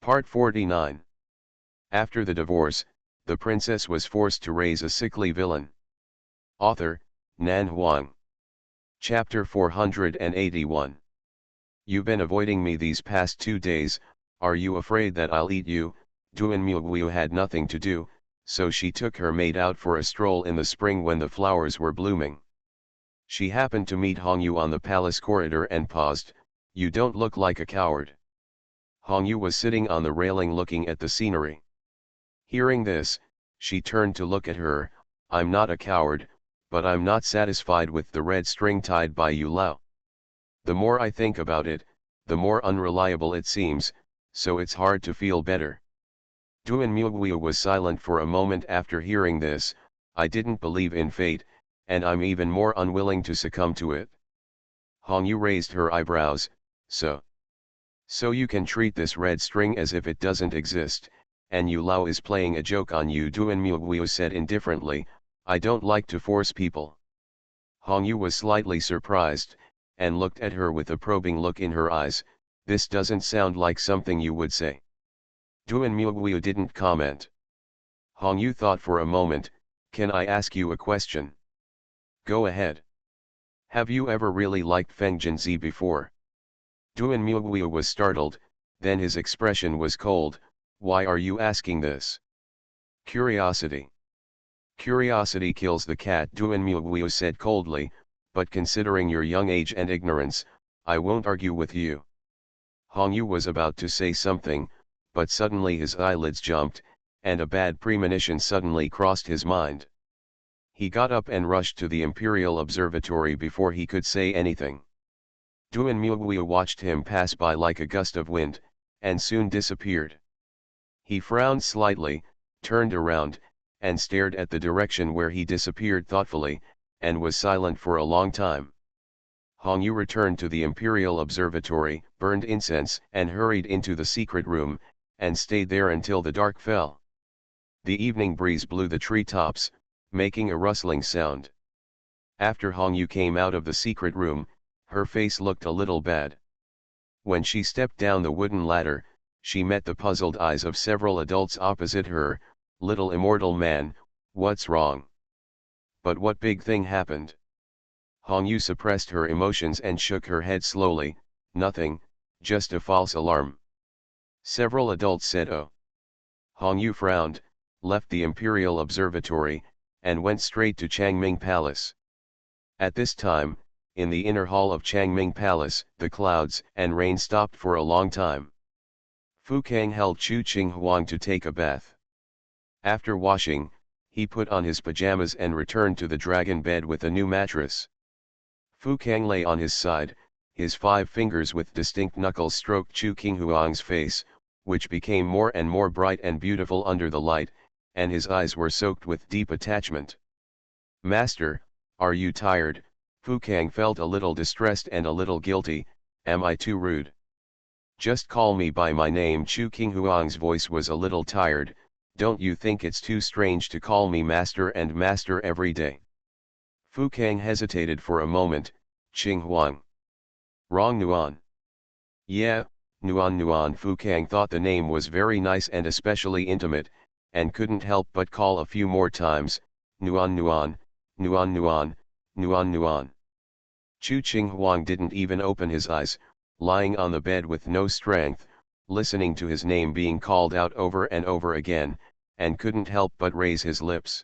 Part 49. After the divorce, the princess was forced to raise a sickly villain. Author, Nan Huang. Chapter 481. You've been avoiding me these past 2 days, are you afraid that I'll eat you? Duan Muguiu had nothing to do, so she took her maid out for a stroll in the spring when the flowers were blooming. She happened to meet Hongyu on the palace corridor and paused. You don't look like a coward. Hongyu was sitting on the railing looking at the scenery. Hearing this, she turned to look at her. I'm not a coward, but I'm not satisfied with the red string tied by Yu Lao. The more I think about it, the more unreliable it seems, so it's hard to feel better. Duan Muguiu was silent for a moment after hearing this. I didn't believe in fate, and I'm even more unwilling to succumb to it. Hongyu raised her eyebrows. So you can treat this red string as if it doesn't exist, and Yu Lao is playing a joke on you, Duan Muguiu said indifferently. I don't like to force people. Hongyu was slightly surprised, and looked at her with a probing look in her eyes. This doesn't sound like something you would say. Duan Muguiu didn't comment. Hongyu thought for a moment. Can I ask you a question? Go ahead. Have you ever really liked Feng Jinzi before? Duan Muguiu was startled, then his expression was cold. Why are you asking this? Curiosity. Curiosity kills the cat, Duan Muguiu said coldly, but considering your young age and ignorance, I won't argue with you. Hongyu was about to say something, but suddenly his eyelids jumped, and a bad premonition suddenly crossed his mind. He got up and rushed to the Imperial Observatory before he could say anything. Duan Muguiu watched him pass by like a gust of wind, and soon disappeared. He frowned slightly, turned around, and stared at the direction where he disappeared thoughtfully, and was silent for a long time. Hongyu returned to the Imperial Observatory, burned incense, and hurried into the secret room, and stayed there until the dark fell. The evening breeze blew the treetops, making a rustling sound. After Hongyu came out of the secret room, her face looked a little bad. When she stepped down the wooden ladder, she met the puzzled eyes of several adults opposite her. Little immortal man, what's wrong? But what big thing happened? Hongyu suppressed her emotions and shook her head slowly. Nothing, just a false alarm. Several adults said oh. Hongyu frowned, left the Imperial Observatory, and went straight to Changming Palace. At this time, in the inner hall of Changming Palace, the clouds and rain stopped for a long time. Fu Kang held Chu Qinghuang to take a bath. After washing, he put on his pajamas and returned to the dragon bed with a new mattress. Fu Kang lay on his side, his 5 fingers with distinct knuckles stroked Chu Qinghuang's face, which became more and more bright and beautiful under the light, and his eyes were soaked with deep attachment. Master, are you tired? Fu Kang felt a little distressed and a little guilty. Am I too rude? Just call me by my name. Chu Qinghuang's voice was a little tired. Don't you think it's too strange to call me master and master every day? Fu Kang hesitated for a moment. Qinghuang. Wrong Nuan. Yeah, Nuan. Fu Kang thought the name was very nice and especially intimate, and couldn't help but call a few more times. Nuan. Chu Qinghuang didn't even open his eyes, lying on the bed with no strength, listening to his name being called out over and over again, and couldn't help but raise his lips.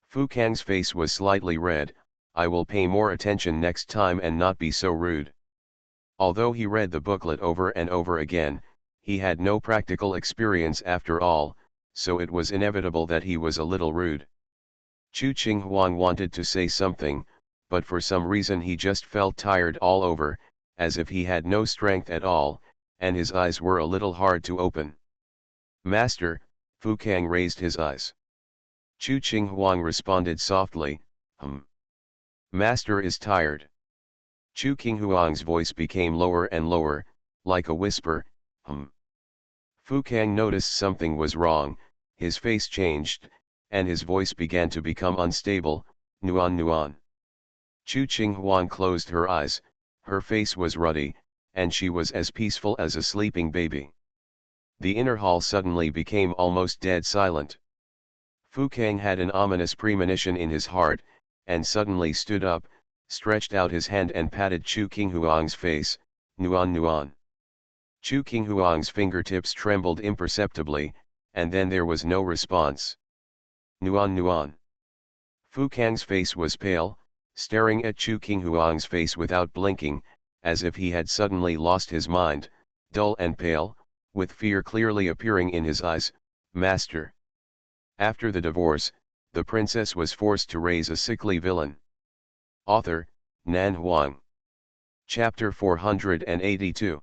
Fu Kang's face was slightly red. I will pay more attention next time and not be so rude. Although he read the booklet over and over again, he had no practical experience after all, so it was inevitable that he was a little rude. Chu Qinghuang wanted to say something, but for some reason he just felt tired all over, as if he had no strength at all, and his eyes were a little hard to open. Master, Fu Kang raised his eyes. Chu Qinghuang responded softly, Master is tired. Chu Qinghuang's voice became lower and lower, like a whisper, Fu Kang noticed something was wrong, his face changed, and his voice began to become unstable. Nuan. Chu Qinghuang closed her eyes, her face was ruddy, and she was as peaceful as a sleeping baby. The inner hall suddenly became almost dead silent. Fu Kang had an ominous premonition in his heart, and suddenly stood up, stretched out his hand and patted Chu Qinghuang's face. Nuan Nuan. Chu Qinghuang's fingertips trembled imperceptibly, and then there was no response. Nuan Nuan. Fu Kang's face was pale, staring at Chu Qinghuang's face without blinking, as if he had suddenly lost his mind, dull and pale, with fear clearly appearing in his eyes. Master. After the divorce, the princess was forced to raise a sickly villain. Author, Nan Huang. Chapter 482.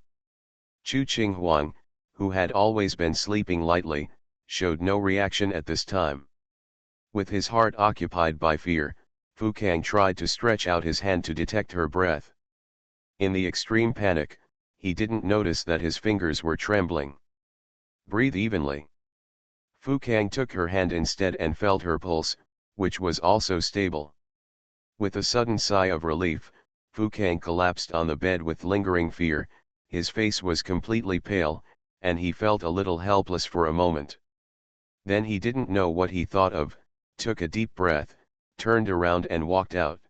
Chu Qinghuang, who had always been sleeping lightly, showed no reaction at this time. With his heart occupied by fear, Fu Kang tried to stretch out his hand to detect her breath. In the extreme panic, he didn't notice that his fingers were trembling. Breathe evenly. Fu Kang took her hand instead and felt her pulse, which was also stable. With a sudden sigh of relief, Fu Kang collapsed on the bed with lingering fear. His face was completely pale, and he felt a little helpless for a moment. Then he didn't know what he thought of, took a deep breath, turned around and walked out.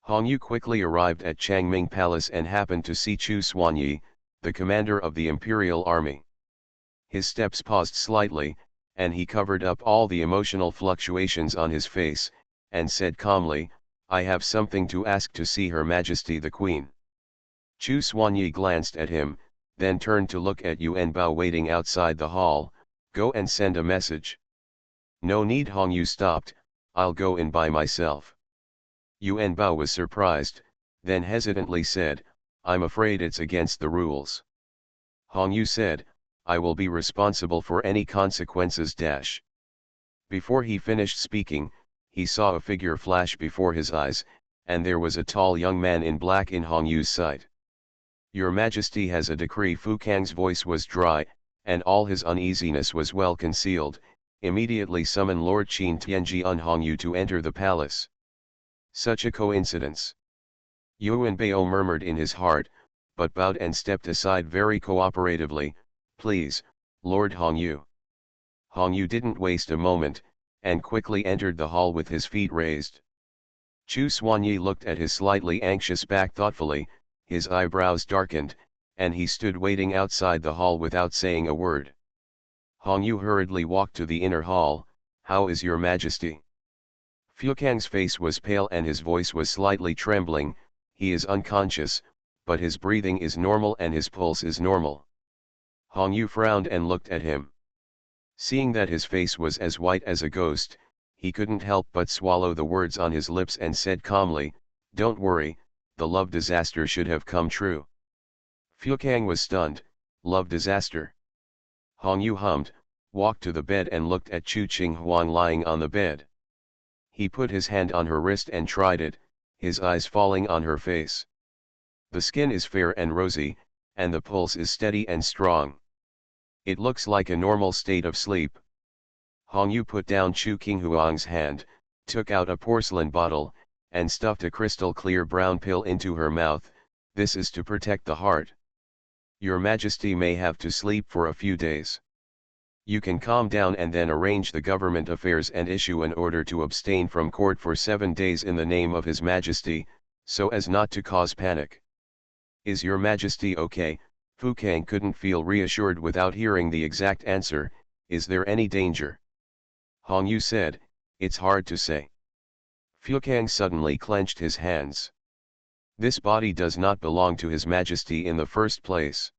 Hong Yu quickly arrived at Changming Palace and happened to see Chu Xuanyi, the commander of the imperial army. His steps paused slightly, and he covered up all the emotional fluctuations on his face, and said calmly, "I have something to ask to see Her Majesty the Queen." Chu Xuanyi glanced at him, then turned to look at Yuan Bao waiting outside the hall. "Go and send a message." "No need." Hong Yu stopped, "I'll go in by myself." Yuan Bao was surprised, then hesitantly said, "I'm afraid it's against the rules." Hong Yu said, "I will be responsible for any consequences." Before he finished speaking, he saw a figure flash before his eyes, and there was a tall young man in black in Hong Yu's sight. "Your Majesty has a decree." Fu Kang's voice was dry, and all his uneasiness was well concealed. "Immediately summon Lord Qin Tianji on Hong Yu to enter the palace." Such a coincidence. Yuan Bao murmured in his heart, but bowed and stepped aside very cooperatively. "Please, Lord Hong Yu." Hong Yu didn't waste a moment, and quickly entered the hall with his feet raised. Chu Xuanyi looked at his slightly anxious back thoughtfully, his eyebrows darkened, and he stood waiting outside the hall without saying a word. Hong Yu hurriedly walked to the inner hall. "How is your Majesty?" Fu Kang's face was pale and his voice was slightly trembling. "He is unconscious, but his breathing is normal and his pulse is normal." Hong Yu frowned and looked at him. Seeing that his face was as white as a ghost, he couldn't help but swallow the words on his lips and said calmly, "Don't worry, the love disaster should have come true." Fu Kang was stunned. "Love disaster?" Hong Yu hummed, walked to the bed and looked at Chu Qinghuang lying on the bed. He put his hand on her wrist and tried it, his eyes falling on her face. "The skin is fair and rosy, and the pulse is steady and strong. It looks like a normal state of sleep." Hong Yu put down Chu Qinghuang's hand, took out a porcelain bottle, and stuffed a crystal clear brown pill into her mouth. "This is to protect the heart. Your Majesty may have to sleep for a few days. You can calm down and then arrange the government affairs and issue an order to abstain from court for 7 days in the name of His Majesty, so as not to cause panic. Is your Majesty okay?" Fu Kang couldn't feel reassured without hearing the exact answer. "Is there any danger?" Hong Yu said, "It's hard to say." Fu Kang suddenly clenched his hands. "This body does not belong to His Majesty in the first place.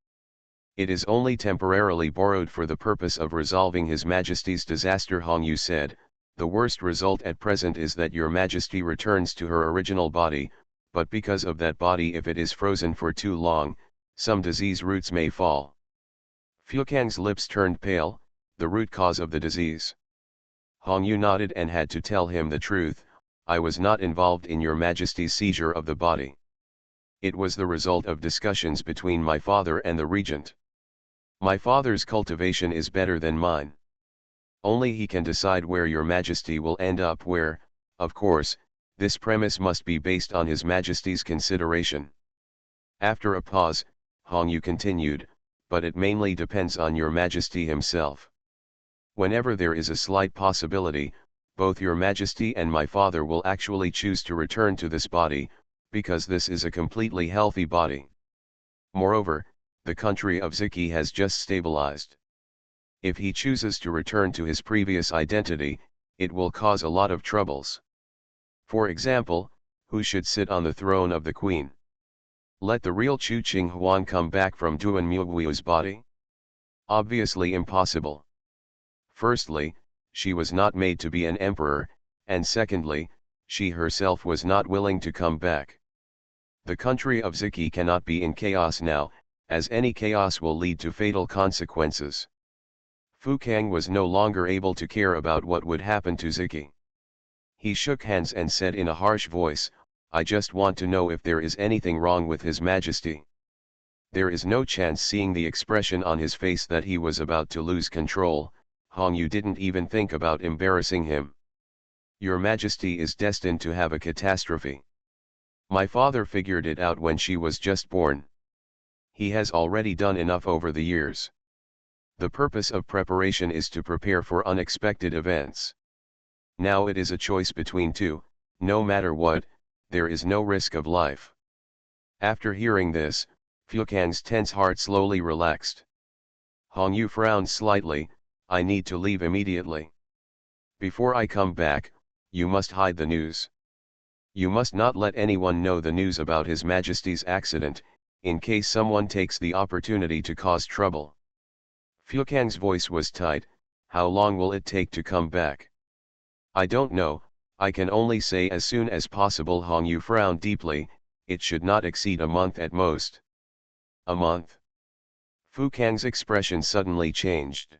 It is only temporarily borrowed for the purpose of resolving His Majesty's disaster." Hong Yu said, "The worst result at present is that your Majesty returns to her original body, but because of that body, if it is frozen for too long, some disease roots may fall." Fu Kang's lips turned pale. "The root cause of the disease?" Hong Yu nodded and had to tell him the truth. "I was not involved in your Majesty's seizure of the body. It was the result of discussions between my father and the regent. My father's cultivation is better than mine. Only he can decide where your Majesty will end up, where, of course, this premise must be based on His Majesty's consideration." After a pause, Hong Yu continued, but it mainly depends on your Majesty himself. Whenever there is a slight possibility, both your Majesty and my father will actually choose to return to this body, because this is a completely healthy body. Moreover, the country of Ziki has just stabilized. If he chooses to return to his previous identity, it will cause a lot of troubles. For example, who should sit on the throne of the queen? Let the real Chu Qing Huang come back from Duan Mugui's body? Obviously impossible. Firstly, she was not made to be an emperor, and secondly, she herself was not willing to come back. The country of Ziki cannot be in chaos now, as any chaos will lead to fatal consequences. Fu Kang was no longer able to care about what would happen to Ziki. He shook hands and said in a harsh voice, "I just want to know if there is anything wrong with His Majesty." There is no chance. Seeing the expression on his face that he was about to lose control, Hong Yu didn't even think about embarrassing him. "Your Majesty is destined to have a catastrophe. My father figured it out when she was just born. He has already done enough over the years. The purpose of preparation is to prepare for unexpected events. Now it is a choice between two, no matter what, there is no risk of life." After hearing this, Fu Kang's tense heart slowly relaxed. Hong Yu frowned slightly. "I need to leave immediately. Before I come back, you must hide the news. You must not let anyone know the news about His Majesty's accident, in case someone takes the opportunity to cause trouble." Fu Kang's voice was tight. "How long will it take to come back?" "I don't know, I can only say as soon as possible." Hong Yu frowned deeply. "It should not exceed a month at most." "A month?" Fu Kang's expression suddenly changed.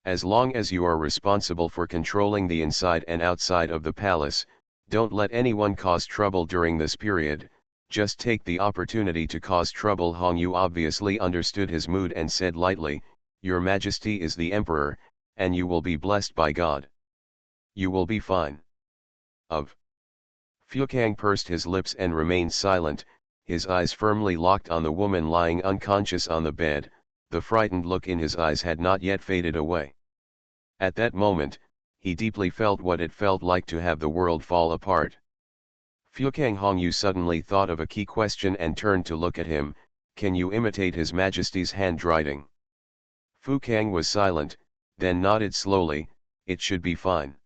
"As long as you are responsible for controlling the inside and outside of the palace, don't let anyone cause trouble during this period, just take the opportunity to cause trouble." Hong Yu obviously understood his mood and said lightly, "Your Majesty is the Emperor, and you will be blessed by God. You will be fine." "Of." Fu Kang pursed his lips and remained silent, his eyes firmly locked on the woman lying unconscious on the bed. The frightened look in his eyes had not yet faded away. At that moment, he deeply felt what it felt like to have the world fall apart. Fu Kang. Hong Yu suddenly thought of a key question and turned to look at him. "Can you imitate His Majesty's handwriting?" Fu Kang was silent, then nodded slowly. "It should be fine."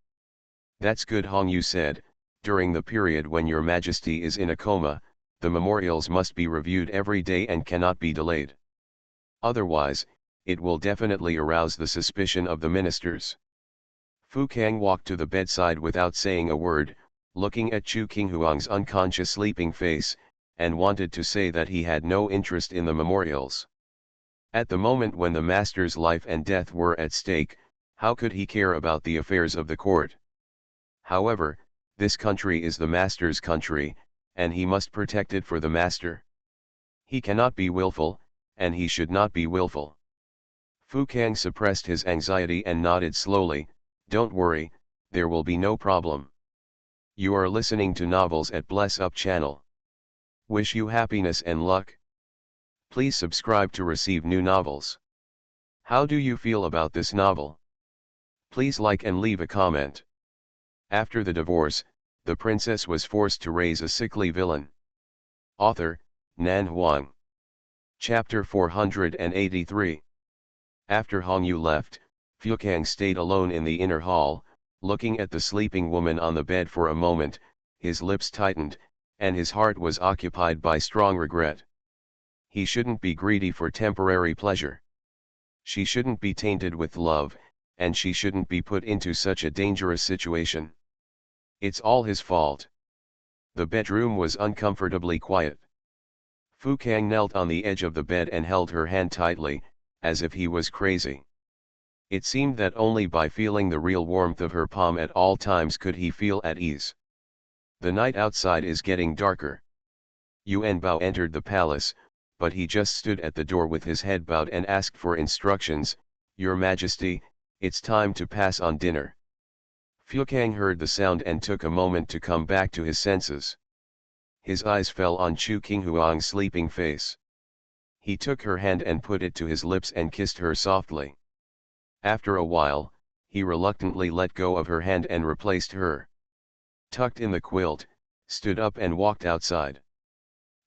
"That's good," Hong Yu said. "During the period when Your Majesty is in a coma, the memorials must be reviewed every day and cannot be delayed. Otherwise, it will definitely arouse the suspicion of the ministers." Fu Kang walked to the bedside without saying a word, looking at Chu Qinghuang's unconscious sleeping face, and wanted to say that he had no interest in the memorials. At the moment when the master's life and death were at stake, how could he care about the affairs of the court? However, this country is the master's country, and he must protect it for the master. He cannot be willful, and he should not be willful. Fu Kang suppressed his anxiety and nodded slowly. "Don't worry, there will be no problem." You are listening to Novels at Bless Up channel. Wish you happiness and luck. Please subscribe to receive new novels. How do you feel about this novel? Please like and leave a comment. After the divorce, the princess was forced to raise a sickly villain. Author, Nan Huang. Chapter 483. After Hong Yu left, Fu Kang stayed alone in the inner hall, looking at the sleeping woman on the bed for a moment. His lips tightened, and his heart was occupied by strong regret. He shouldn't be greedy for temporary pleasure. She shouldn't be tainted with love, and she shouldn't be put into such a dangerous situation. It's all his fault. The bedroom was uncomfortably quiet. Fu Kang knelt on the edge of the bed and held her hand tightly, as if he was crazy. It seemed that only by feeling the real warmth of her palm at all times could he feel at ease. The night outside is getting darker. Yuan Bao entered the palace, but he just stood at the door with his head bowed and asked for instructions. "Your Majesty, it's time to pass on dinner." Fu Kang heard the sound and took a moment to come back to his senses. His eyes fell on Chu Qinghuang's sleeping face. He took her hand and put it to his lips and kissed her softly. After a while, he reluctantly let go of her hand and replaced her. Tucked in the quilt, stood up and walked outside.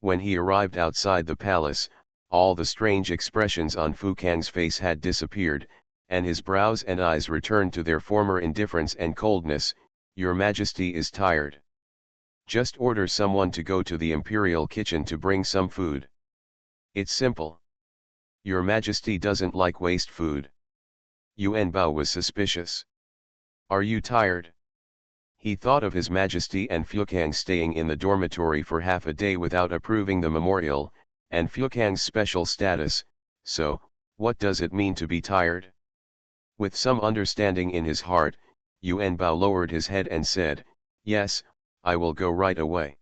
When he arrived outside the palace, all the strange expressions on Fu Kang's face had disappeared, and his brows and eyes returned to their former indifference and coldness. Your Majesty is tired. Just order someone to go to the imperial kitchen to bring some food. It's simple. Your Majesty doesn't like waste food. Yuan Bao was suspicious. Are you tired? He thought of His Majesty and Fukang staying in the dormitory for half a day without approving the memorial, and Fukang's special status, so, what does it mean to be tired? With some understanding in his heart, Yuan Bao lowered his head and said, yes, I will go right away.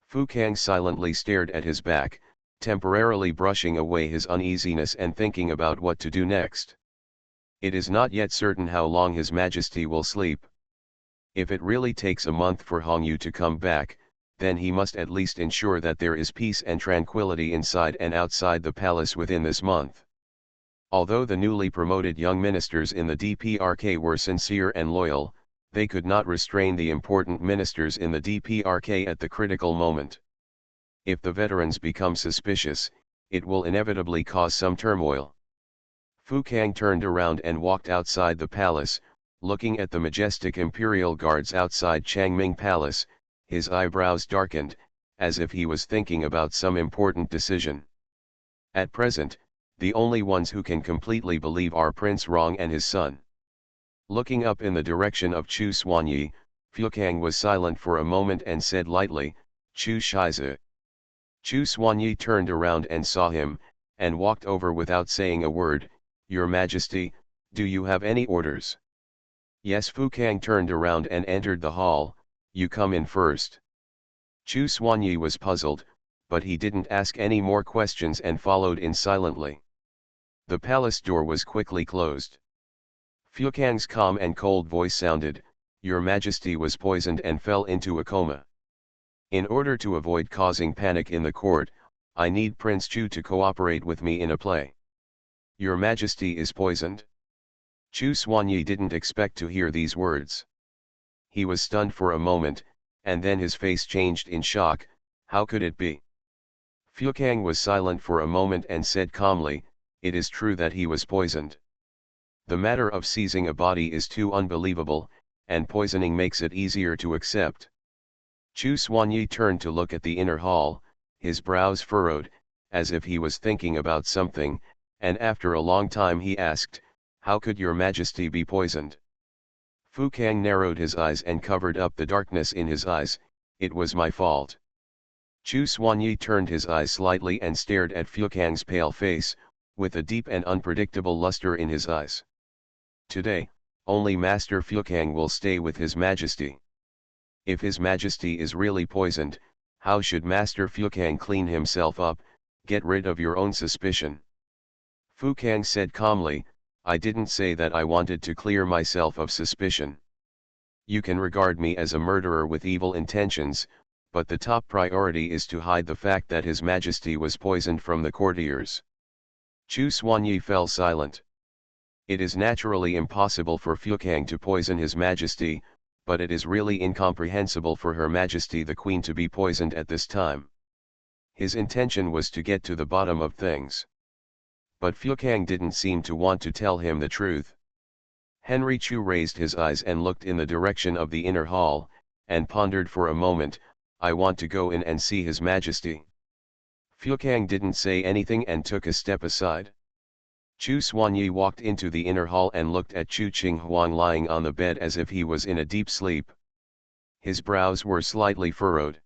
Fukang silently stared at his back, temporarily brushing away his uneasiness and thinking about what to do next. It is not yet certain how long His Majesty will sleep. If it really takes a month for Hongyu to come back, then he must at least ensure that there is peace and tranquility inside and outside the palace within this month. Although the newly promoted young ministers in the DPRK were sincere and loyal, they could not restrain the important ministers in the DPRK at the critical moment. If the veterans become suspicious, it will inevitably cause some turmoil. Fukang turned around and walked outside the palace, looking at the majestic imperial guards outside Changming Palace. His eyebrows darkened, as if he was thinking about some important decision. At present, the only ones who can completely believe are Prince Rong and his son. Looking up in the direction of Chu Xuanyi, Fukang was silent for a moment and said lightly, Chu Shizi. Chu Xuanyi turned around and saw him, and walked over without saying a word. Your Majesty, do you have any orders? Yes. Fukang turned around and entered the hall. You come in first. Chu Xuanyi was puzzled, but he didn't ask any more questions and followed in silently. The palace door was quickly closed. Fukang's calm and cold voice sounded, Your Majesty was poisoned and fell into a coma. In order to avoid causing panic in the court, I need Prince Chu to cooperate with me in a play. Your Majesty is poisoned? Chu Xuanyi didn't expect to hear these words. He was stunned for a moment, and then his face changed in shock. How could it be? Fukang was silent for a moment and said calmly, It is true that he was poisoned. The matter of seizing a body is too unbelievable, and poisoning makes it easier to accept. Chu Xuanyi turned to look at the inner hall, his brows furrowed, as if he was thinking about something, and after a long time he asked, How could Your Majesty be poisoned? Fukang narrowed his eyes and covered up the darkness in his eyes. It was my fault. Chu Xuanyi turned his eyes slightly and stared at Fukang's pale face, with a deep and unpredictable luster in his eyes. Today, only Master Fukang will stay with His Majesty. If His Majesty is really poisoned, how should Master Fukang clean himself up? Get rid of your own suspicion. Fukang said calmly, I didn't say that I wanted to clear myself of suspicion. You can regard me as a murderer with evil intentions, but the top priority is to hide the fact that His Majesty was poisoned from the courtiers. Chu Xuanyi fell silent. It is naturally impossible for Fukang to poison His Majesty, but it is really incomprehensible for Her Majesty the Queen to be poisoned at this time. His intention was to get to the bottom of things. But Fukang didn't seem to want to tell him the truth. Henry Chu raised his eyes and looked in the direction of the inner hall, and pondered for a moment, I want to go in and see His Majesty. Fukang didn't say anything and took a step aside. Chu Xuanyi walked into the inner hall and looked at Chu Qinghuang lying on the bed as if he was in a deep sleep. His brows were slightly furrowed.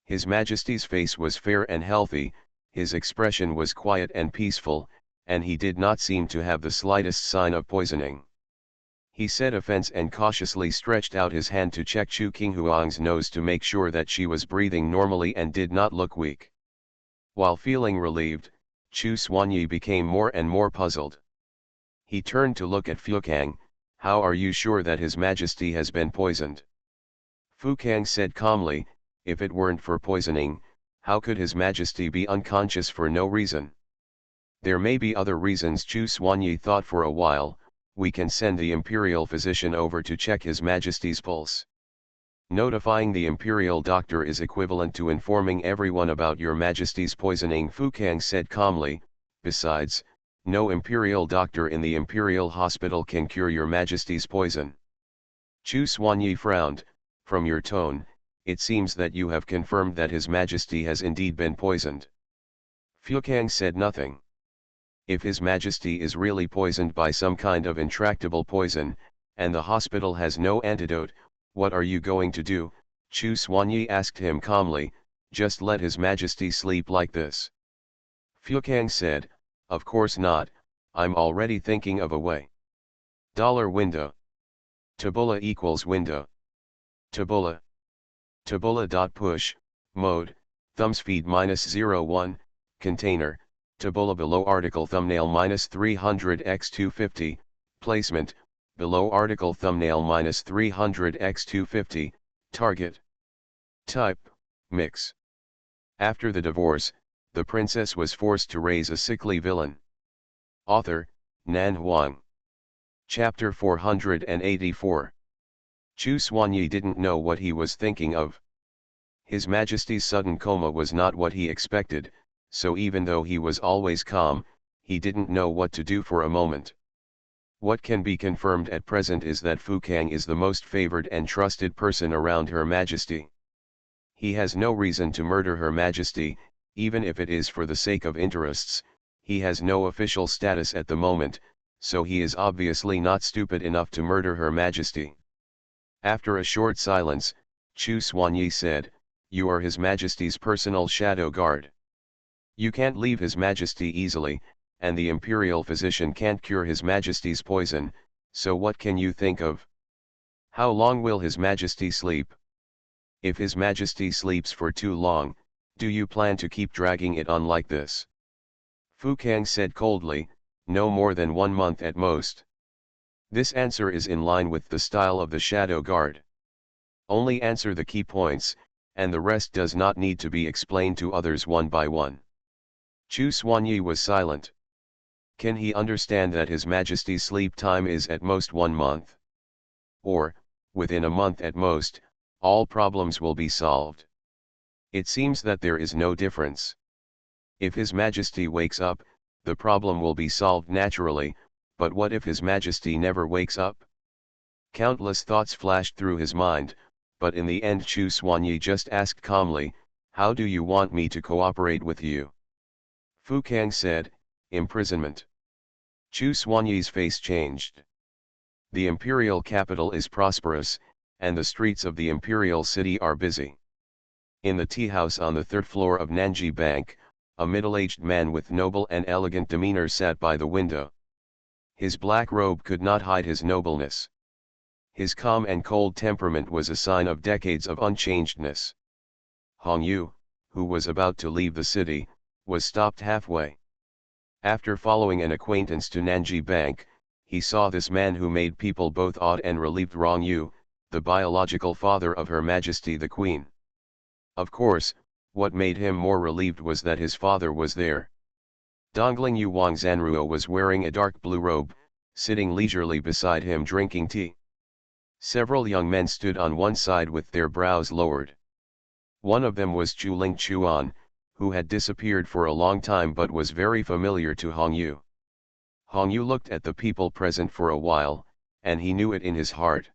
His Majesty's face was fair and healthy, his expression was quiet and peaceful, and he did not seem to have the slightest sign of poisoning. He said offense and cautiously stretched out his hand to check Chu Qinghuang's nose to make sure that she was breathing normally and did not look weak. While feeling relieved, Chu Xuanyi became more and more puzzled. He turned to look at Fukang, How are you sure that His Majesty has been poisoned? Fukang said calmly, If it weren't for poisoning, How could His Majesty be unconscious for no reason? There may be other reasons. Chu Xuanyi thought for a while. We can send the imperial physician over to check His Majesty's pulse. Notifying the imperial doctor is equivalent to informing everyone about your Majesty's poisoning, Fu Kang said calmly. Besides, no imperial doctor in the imperial hospital can cure your Majesty's poison. Chu Xuanyi frowned. From your tone, it seems that you have confirmed that His Majesty has indeed been poisoned. Fu Kang said nothing. If His Majesty is really poisoned by some kind of intractable poison, and the hospital has no antidote, what are you going to do? Chu Xuanyi asked him calmly. Just let His Majesty sleep like this. Fu Kang said, of course not, I'm already thinking of a way. $window. Tabula equals window. Tabula. Tabula.push, mode, thumbspeed -01, container, tabula below article thumbnail -300x250, placement, below article thumbnail -300x250, target. Type, mix. After the divorce, the princess was forced to raise a sickly villain. Author, Nan Huang. Chapter 484. Chu Xuanyi didn't know what he was thinking of. His Majesty's sudden coma was not what he expected, so even though he was always calm, he didn't know what to do for a moment. What can be confirmed at present is that Fu Kang is the most favored and trusted person around Her Majesty. He has no reason to murder Her Majesty, even if it is for the sake of interests. He has no official status at the moment, so he is obviously not stupid enough to murder Her Majesty. After a short silence, Chu Xuanyi said, you are His Majesty's personal shadow guard. You can't leave His Majesty easily, and the imperial physician can't cure His Majesty's poison, so what can you think of? How long will His Majesty sleep? If His Majesty sleeps for too long, do you plan to keep dragging it on like this? Fu Kang said coldly, no more than 1 month at most. This answer is in line with the style of the shadow guard. Only answer the key points, and the rest does not need to be explained to others one by one. Chu Xuanyi was silent. Can he understand that His Majesty's sleep time is at most 1 month? Or, within a month at most, all problems will be solved? It seems that there is no difference. If His Majesty wakes up, the problem will be solved naturally, but what if His Majesty never wakes up? Countless thoughts flashed through his mind, but in the end Chu Xuanyi just asked calmly, how do you want me to cooperate with you? Fu Kang said, imprisonment. Chu Xuanyi's face changed. The imperial capital is prosperous, and the streets of the imperial city are busy. In the tea house on the 3rd floor of Nanji Bank, a middle-aged man with noble and elegant demeanor sat by the window. His black robe could not hide his nobleness. His calm and cold temperament was a sign of decades of unchangedness. Hong Yu, who was about to leave the city, was stopped halfway. After following an acquaintance to Nanji Bank, he saw this man who made people both awed and relieved, Rong Yu, the biological father of Her Majesty the Queen. Of course, what made him more relieved was that his father was there. Dongling Yu Wang Zanruo was wearing a dark blue robe, sitting leisurely beside him drinking tea. Several young men stood on one side with their brows lowered. One of them was Chu Ling Chuan, who had disappeared for a long time but was very familiar to Hong Yu. Hong Yu looked at the people present for a while, and he knew it in his heart.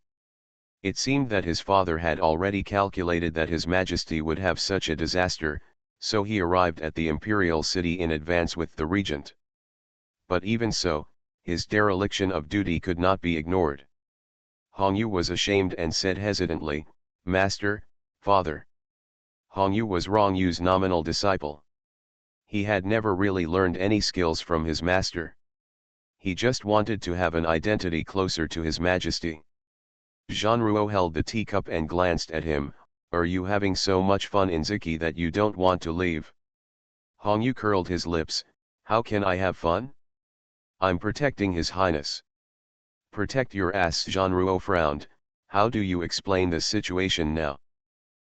It seemed that his father had already calculated that His Majesty would have such a disaster, so he arrived at the imperial city in advance with the regent. But even so, his dereliction of duty could not be ignored. Hong Yu was ashamed and said hesitantly, Master, Father. Hong Yu was Rong Yu's nominal disciple. He had never really learned any skills from his master. He just wanted to have an identity closer to His Majesty. Zhanruo held the teacup and glanced at him, are you having so much fun in Ziki that you don't want to leave? Hong Yu curled his lips, how can I have fun? I'm protecting His Highness. Protect your ass, Zhanruo frowned, how do you explain this situation now?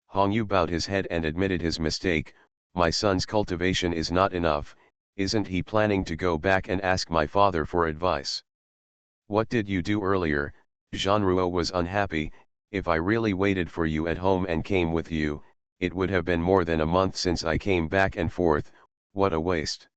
Hong Yu bowed his head and admitted his mistake, my son's cultivation is not enough, isn't he planning to go back and ask my father for advice? What did you do earlier? Jean-Rouault was unhappy. If I really waited for you at home and came with you, it would have been more than a month since I came back and forth, what a waste.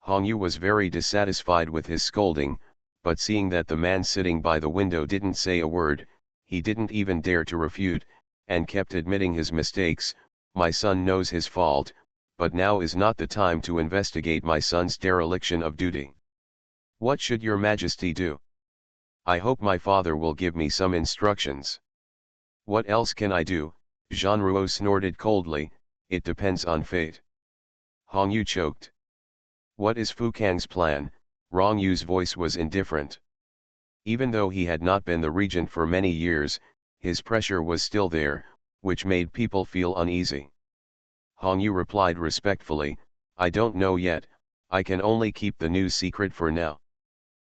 Hong Yu was very dissatisfied with his scolding, but seeing that the man sitting by the window didn't say a word, he didn't even dare to refute, and kept admitting his mistakes. My son knows his fault, but now is not the time to investigate my son's dereliction of duty. What should your majesty do? I hope my father will give me some instructions. What else can I do? Jean-Rouault snorted coldly, it depends on fate. Hong Yu choked. What is Fu Kang's plan? Rong Yu's voice was indifferent. Even though he had not been the regent for many years, his pressure was still there, which made people feel uneasy. Hong Yu replied respectfully, I don't know yet, I can only keep the news secret for now.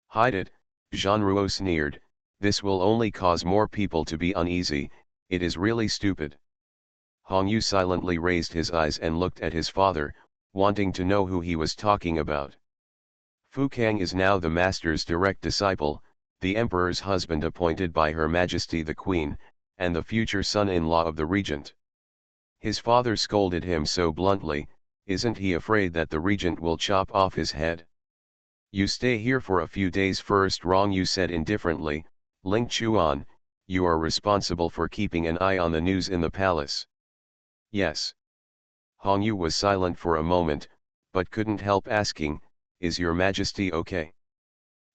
Hide it, Jean-Rouault sneered, this will only cause more people to be uneasy, it is really stupid. Hong Yu silently raised his eyes and looked at his father, wanting to know who he was talking about. Fu Kang is now the master's direct disciple, the emperor's husband appointed by Her Majesty the Queen, and the future son-in-law of the regent. His father scolded him so bluntly, isn't he afraid that the regent will chop off his head? You stay here for a few days first, Rong Yu said indifferently. Ling Chuan, you are responsible for keeping an eye on the news in the palace. Yes. Hong Yu was silent for a moment, but couldn't help asking, is your majesty okay?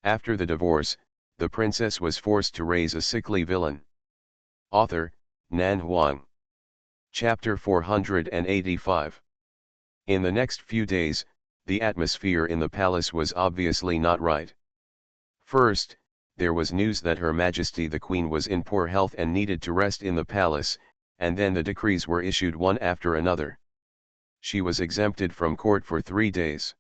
After the divorce, the princess was forced to raise a sickly villain. Author, Nan Huang. Chapter 485. In the next few days, the atmosphere in the palace was obviously not right. First, there was news that Her Majesty the Queen was in poor health and needed to rest in the palace, and then the decrees were issued one after another. She was exempted from court for 3 days.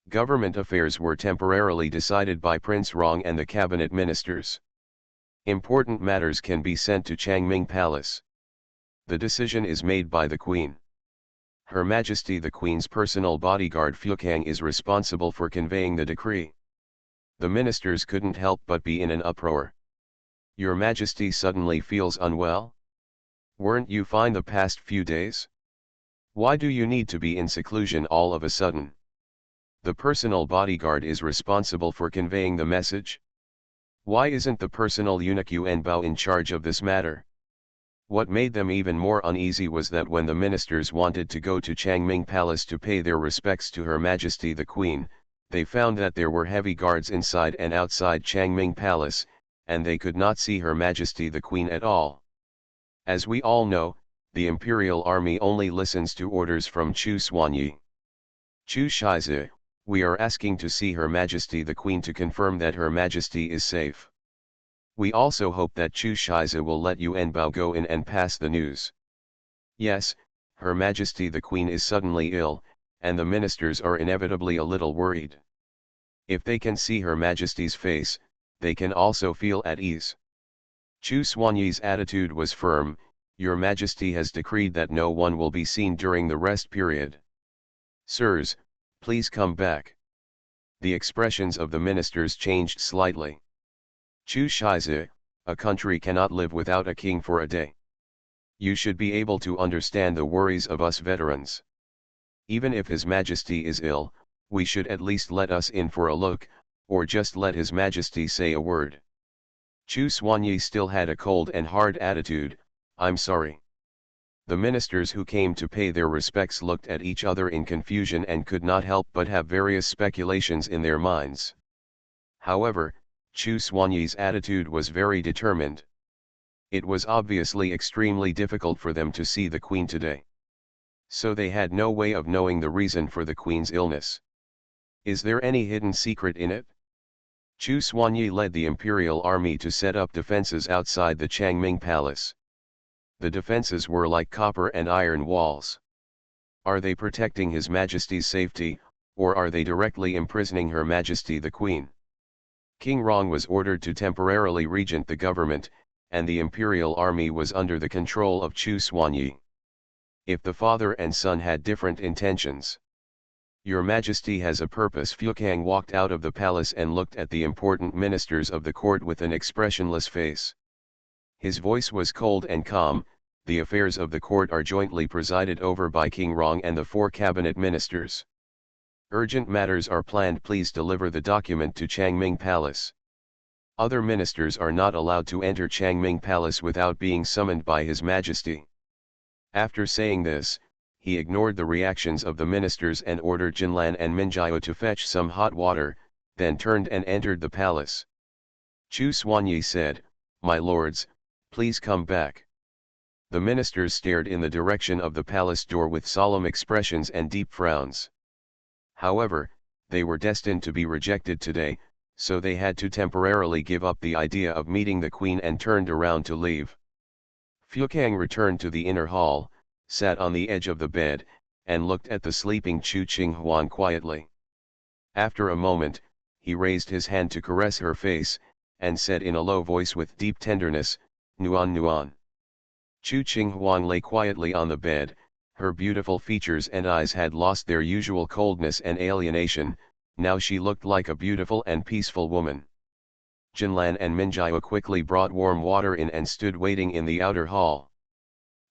Government affairs were temporarily decided by Prince Rong and the cabinet ministers. Important matters can be sent to Changming Palace. The decision is made by the Queen. Her Majesty the Queen's personal bodyguard Fu Kang is responsible for conveying the decree. The ministers couldn't help but be in an uproar. Your Majesty suddenly feels unwell? Weren't you fine the past few days? Why do you need to be in seclusion all of a sudden? The personal bodyguard is responsible for conveying the message? Why isn't the personal eunuch Yuan Bao in charge of this matter? What made them even more uneasy was that when the ministers wanted to go to Changming Palace to pay their respects to Her Majesty the Queen, they found that there were heavy guards inside and outside Changming Palace, and they could not see Her Majesty the Queen at all. As we all know, the Imperial Army only listens to orders from Chu Xuanyi. Chu Shizi, we are asking to see Her Majesty the Queen to confirm that Her Majesty is safe. We also hope that Chu Shizi will let Yuan Bao go in and pass the news. Yes, Her Majesty the Queen is suddenly ill, and the ministers are inevitably a little worried. If they can see Her Majesty's face, they can also feel at ease. Chu Xuanyi's attitude was firm, Your Majesty has decreed that no one will be seen during the rest period. Sirs, please come back. The expressions of the ministers changed slightly. Chu Shizi, a country cannot live without a king for a day. You should be able to understand the worries of us veterans. Even if His Majesty is ill, we should at least let us in for a look, or just let His Majesty say a word. Chu Xuanyi still had a cold and hard attitude, I'm sorry. The ministers who came to pay their respects looked at each other in confusion and could not help but have various speculations in their minds. However, Chu Xuanyi's attitude was very determined. It was obviously extremely difficult for them to see the Queen today. So they had no way of knowing the reason for the Queen's illness. Is there any hidden secret in it? Chu Xuanyi led the imperial army to set up defenses outside the Changming Palace. The defenses were like copper and iron walls. Are they protecting His Majesty's safety, or are they directly imprisoning Her Majesty the Queen? King Rong was ordered to temporarily regent the government, and the imperial army was under the control of Chu Xuanyi. if the father and son had different intentions. Your Majesty has a purpose. Fuekang walked out of the palace and looked at the important ministers of the court with an expressionless face. His voice was cold and calm. The affairs of the court are jointly presided over by King Rong and the 4 cabinet ministers. Urgent matters are planned. Please deliver the document to Changming Palace. Other ministers are not allowed to enter Changming Palace without being summoned by His Majesty. After saying this, he ignored the reactions of the ministers and ordered Jinlan and Minjiao to fetch some hot water, then turned and entered the palace. Chu Xuanyi said, "My lords, please come back." The ministers stared in the direction of the palace door with solemn expressions and deep frowns. However, they were destined to be rejected today, so they had to temporarily give up the idea of meeting the queen and turned around to leave. Fuekang returned to the inner hall, sat on the edge of the bed, and looked at the sleeping Chu Qinghuang quietly. After a moment, he raised his hand to caress her face, and said in a low voice with deep tenderness, "Nuan Nuan." Chu Qinghuang lay quietly on the bed. Her beautiful features and eyes had lost their usual coldness and alienation. Now she looked like a beautiful and peaceful woman. Jinlan and Minjiao quickly brought warm water in and stood waiting in the outer hall.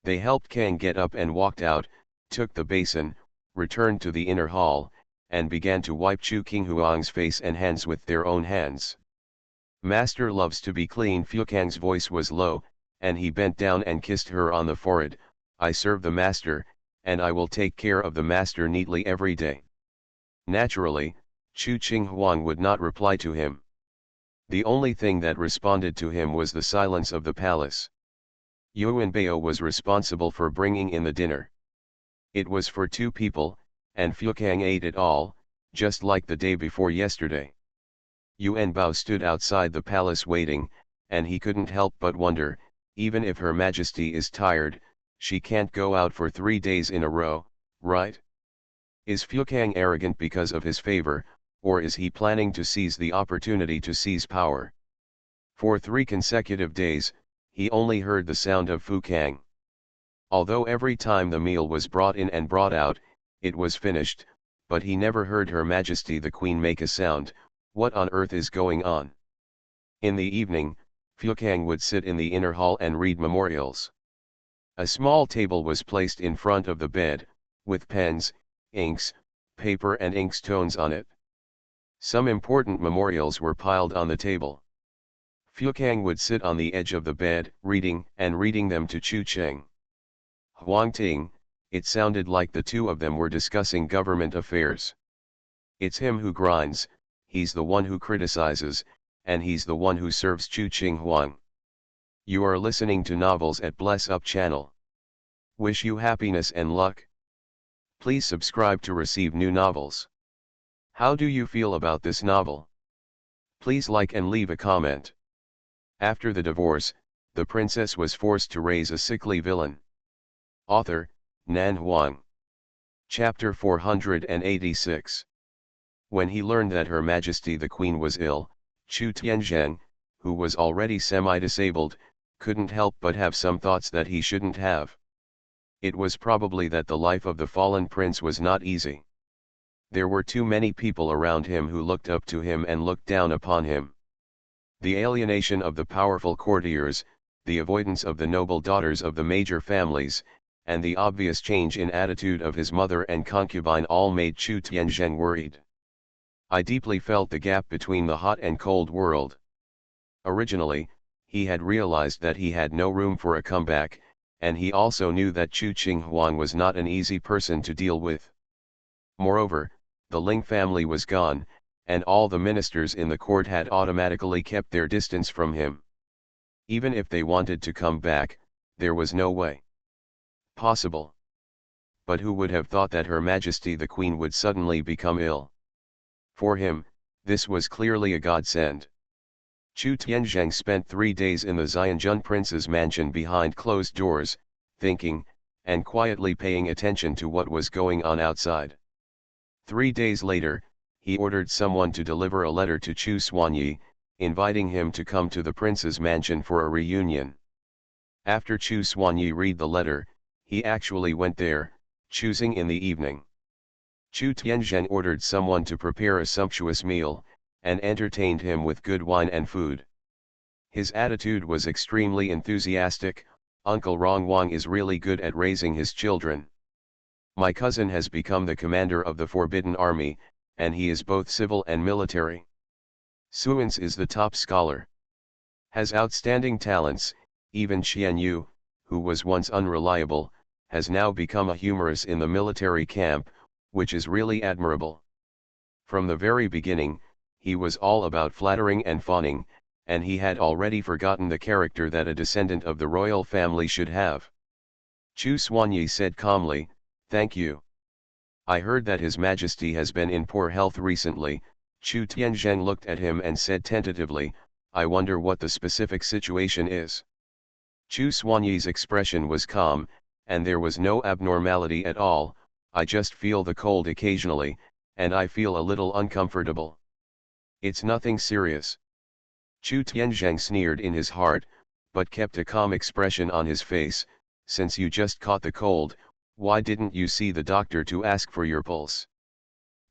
They helped Kang get up and walked out, took the basin, returned to the inner hall, and began to wipe Chu Qinghuang's face and hands with their own hands. "Master loves to be clean." Fuekang's voice was low, and he bent down and kissed her on the forehead. "I serve the master, and I will take care of the master neatly every day." Naturally, Chu Qinghuang would not reply to him. The only thing that responded to him was the silence of the palace. Yuan Bao was responsible for bringing in the dinner. It was for 2 people, and Fuekang ate it all, just like the day before yesterday. Yuan Bao stood outside the palace waiting, and he couldn't help but wonder, even if Her Majesty is tired, she can't go out for 3 days in a row, right? Is Fuekang arrogant because of his favor, or is he planning to seize the opportunity to seize power? For 3 consecutive days, he only heard the sound of Fuekang. Although every time the meal was brought in and brought out, it was finished, but he never heard Her Majesty the Queen make a sound. What on earth is going on? In the evening, Fuekang would sit in the inner hall and read memorials. A small table was placed in front of the bed, with pens, inks, paper and inkstones on it. Some important memorials were piled on the table. Fuekang would sit on the edge of the bed, reading them to Chu Cheng. Huang Ting, it sounded like the 2 of them were discussing government affairs. It's him who grinds, he's the one who criticizes, and he's the one who serves Chu Qinghuang. You are listening to Novels at Bless Up channel. Wish you happiness and luck. Please subscribe to receive new novels. How do you feel about this novel? Please like and leave a comment. After the divorce, the princess was forced to raise a sickly villain. Author, Nan Huang. Chapter 486. When he learned that Her Majesty the Queen was ill, Chu Tianzheng, who was already semi-disabled, couldn't help but have some thoughts that he shouldn't have. It was probably that the life of the fallen prince was not easy. There were too many people around him who looked up to him and looked down upon him. The alienation of the powerful courtiers, the avoidance of the noble daughters of the major families, and the obvious change in attitude of his mother and concubine all made Chu Tianzheng worried. I deeply felt the gap between the hot and cold world. Originally, he had realized that he had no room for a comeback, and he also knew that Chu Qinghuang was not an easy person to deal with. Moreover, the Ling family was gone, and all the ministers in the court had automatically kept their distance from him. Even if they wanted to come back, there was no way possible. But who would have thought that Her Majesty the Queen would suddenly become ill? For him, this was clearly a godsend. Chu Tianzheng spent 3 days in the Xianjun prince's mansion behind closed doors, thinking, and quietly paying attention to what was going on outside. 3 days later, he ordered someone to deliver a letter to Chu Xuanyi, inviting him to come to the prince's mansion for a reunion. After Chu Xuanyi read the letter, he actually went there, choosing in the evening. Chu Tianzheng ordered someone to prepare a sumptuous meal, and entertained him with good wine and food. His attitude was extremely enthusiastic. Uncle Rong Wang is really good at raising his children. My cousin has become the commander of the Forbidden Army, and he is both civil and military. Suans is the top scholar. Has outstanding talents. Even Qian Yu, who was once unreliable, has now become a humorist in the military camp, which is really admirable. From the very beginning, he was all about flattering and fawning, and he had already forgotten the character that a descendant of the royal family should have. Chu Xuanyi said calmly, "Thank you. I heard that His Majesty has been in poor health recently." Chu Tianzheng looked at him and said tentatively, "I wonder what the specific situation is." Chu Xuanyi's expression was calm, and there was no abnormality at all. "I just feel the cold occasionally, and I feel a little uncomfortable. It's nothing serious." Chu Tianzheng sneered in his heart, but kept a calm expression on his face. "Since you just caught the cold, why didn't you see the doctor to ask for your pulse?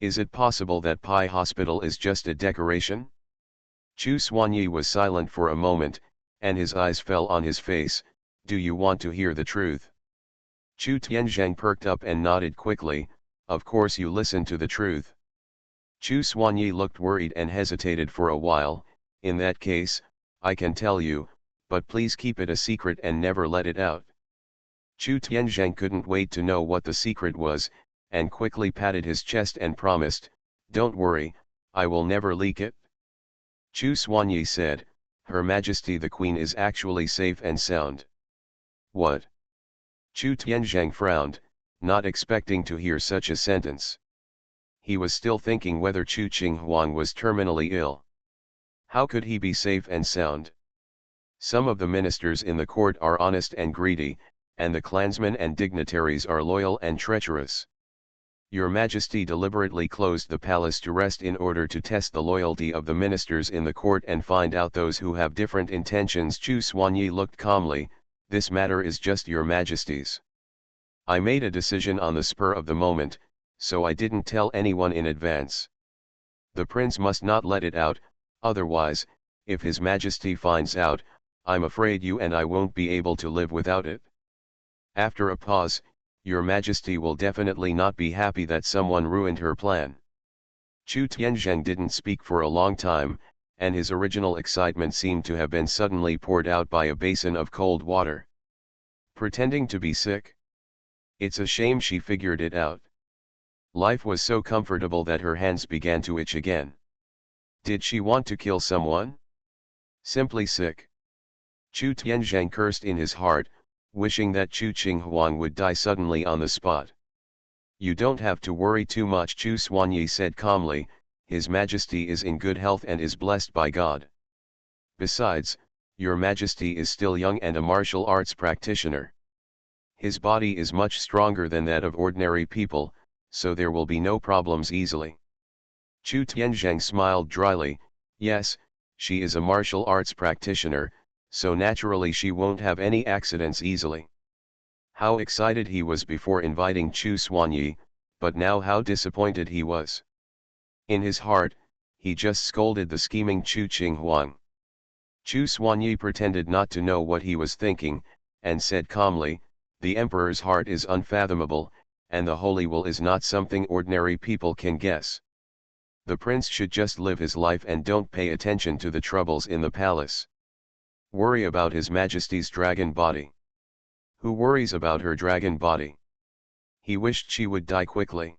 Is it possible that Pi Hospital is just a decoration?" Chu Xuanyi was silent for a moment, and his eyes fell on his face. "Do you want to hear the truth?" Chu Tianzheng perked up and nodded quickly. "Of course you listen to the truth." Chu Xuanyi looked worried and hesitated for a while. "In that case, I can tell you, but please keep it a secret and never let it out." Chu Tianzheng couldn't wait to know what the secret was, and quickly patted his chest and promised, "Don't worry, I will never leak it." Chu Xuanyi said, "Her Majesty the Queen is actually safe and sound." "What?" Chu Tianzheng frowned, not expecting to hear such a sentence. He was still thinking whether Chu Qinghuang was terminally ill. How could he be safe and sound? Some of the ministers in the court are honest and greedy, and the clansmen and dignitaries are loyal and treacherous. Your Majesty deliberately closed the palace to rest in order to test the loyalty of the ministers in the court and find out those who have different intentions." Chu Xuanyi looked calmly. "This matter is just your Majesty's. I made a decision on the spur of the moment, so I didn't tell anyone in advance. The prince must not let it out, otherwise, if His Majesty finds out, I'm afraid you and I won't be able to live without it." After a pause, "Your Majesty will definitely not be happy that someone ruined her plan." Chu Tianzheng didn't speak for a long time, and his original excitement seemed to have been suddenly poured out by a basin of cold water. Pretending to be sick? It's a shame she figured it out. Life was so comfortable that her hands began to itch again. Did she want to kill someone? Simply sick. Chu Tianzheng cursed in his heart, wishing that Chu Qinghuang would die suddenly on the spot. "You don't have to worry too much," Chu Xuanyi said calmly. "His Majesty is in good health and is blessed by God. Besides, your Majesty is still young and a martial arts practitioner. His body is much stronger than that of ordinary people, so there will be no problems easily." Chu Tianzheng smiled dryly. "Yes, she is a martial arts practitioner, so naturally she won't have any accidents easily." How excited he was before inviting Chu Xuanyi, but now how disappointed he was. In his heart, he just scolded the scheming Chu Qinghuang. Chu Xuanyi pretended not to know what he was thinking, and said calmly, "The emperor's heart is unfathomable, and the holy will is not something ordinary people can guess. The prince should just live his life and don't pay attention to the troubles in the palace. Worry about His Majesty's dragon body. Who worries about her dragon body?" He wished she would die quickly.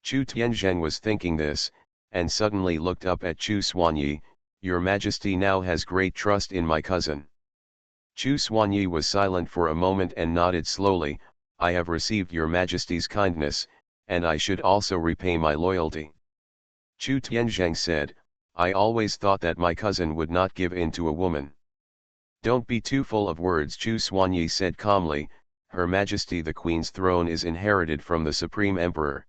Chu Tianzheng was thinking this, and suddenly looked up at Chu Xuanyi. "Your Majesty now has great trust in my cousin." Chu Xuanyi was silent for a moment and nodded slowly. "I have received your Majesty's kindness, and I should also repay my loyalty." Chu Tianzheng said, "I always thought that my cousin would not give in to a woman." "Don't be too full of words," Chu Xuanyi said calmly. "Her Majesty the Queen's throne is inherited from the Supreme Emperor.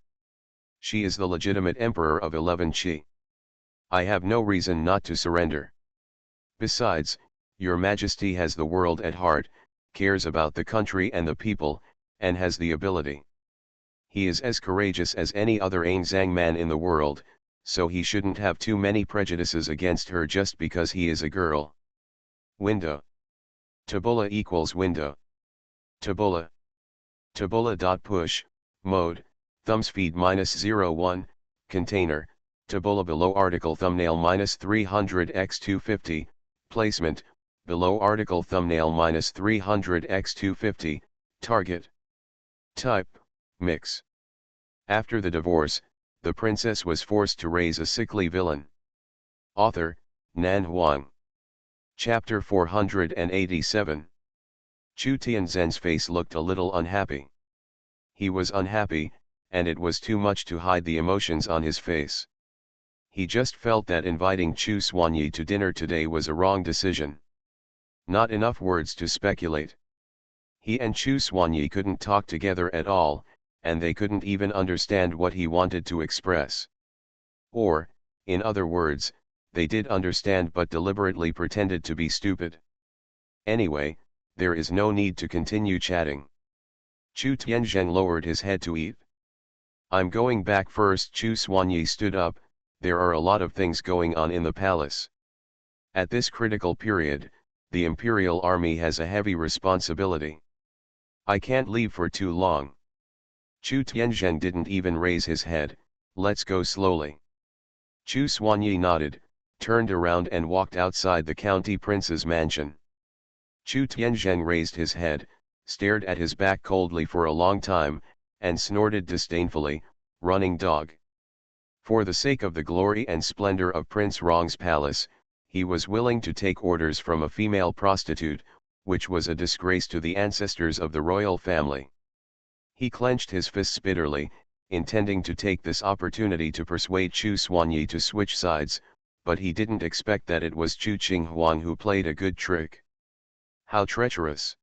She is the legitimate Emperor of 11 Qi. I have no reason not to surrender. Besides, your Majesty has the world at heart, cares about the country and the people, and has the ability. He is as courageous as any other Ainzang man in the world, so he shouldn't have too many prejudices against her just because he is a girl. Window. Tabula equals window. Tabula. Tabula.push, mode, thumbspeed -01, container, tabula below article thumbnail -300x250, placement, below article thumbnail -300x250, target. Type, mix. After the divorce, the princess was forced to raise a sickly villain. Author, Nan Huang. Chapter 487. Chu Tianzhen's face looked a little unhappy. He was unhappy, and it was too much to hide the emotions on his face. He just felt that inviting Chu Xuanyi to dinner today was a wrong decision. Not enough words to speculate. He and Chu Xuanyi couldn't talk together at all, and they couldn't even understand what he wanted to express. Or, in other words, they did understand but deliberately pretended to be stupid. Anyway, there is no need to continue chatting. Chu Tianzhen lowered his head to eat. I'm going back first. Chu Xuanyi stood up. There are a lot of things going on in the palace. At this critical period, the imperial army has a heavy responsibility. I can't leave for too long. Chu Tianzhen didn't even raise his head. Let's go slowly. Chu Xuanyi nodded, turned around and walked outside the county prince's mansion. Chu Tianzhen raised his head, stared at his back coldly for a long time, and snorted disdainfully, running dog. For the sake of the glory and splendor of Prince Rong's palace, he was willing to take orders from a female prostitute, which was a disgrace to the ancestors of the royal family. He clenched his fists bitterly, intending to take this opportunity to persuade Chu Xuanyi to switch sides, but he didn't expect that it was Chu Qinghuang who played a good trick. How treacherous!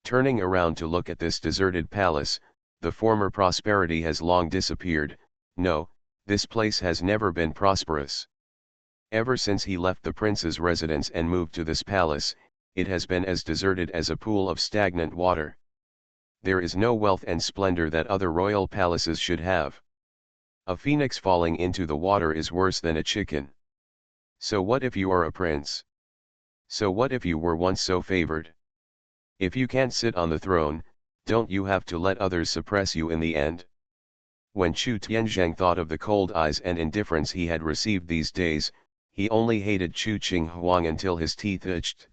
Turning around to look at this deserted palace, the former prosperity has long disappeared. No, this place has never been prosperous. Ever since he left the prince's residence and moved to this palace, it has been as deserted as a pool of stagnant water. There is no wealth and splendor that other royal palaces should have. A phoenix falling into the water is worse than a chicken. So what if you are a prince? So what if you were once so favored? If you can't sit on the throne, don't you have to let others suppress you in the end? When Chu Tianzhen thought of the cold eyes and indifference he had received these days, he only hated Chu Qinghuang until his teeth itched.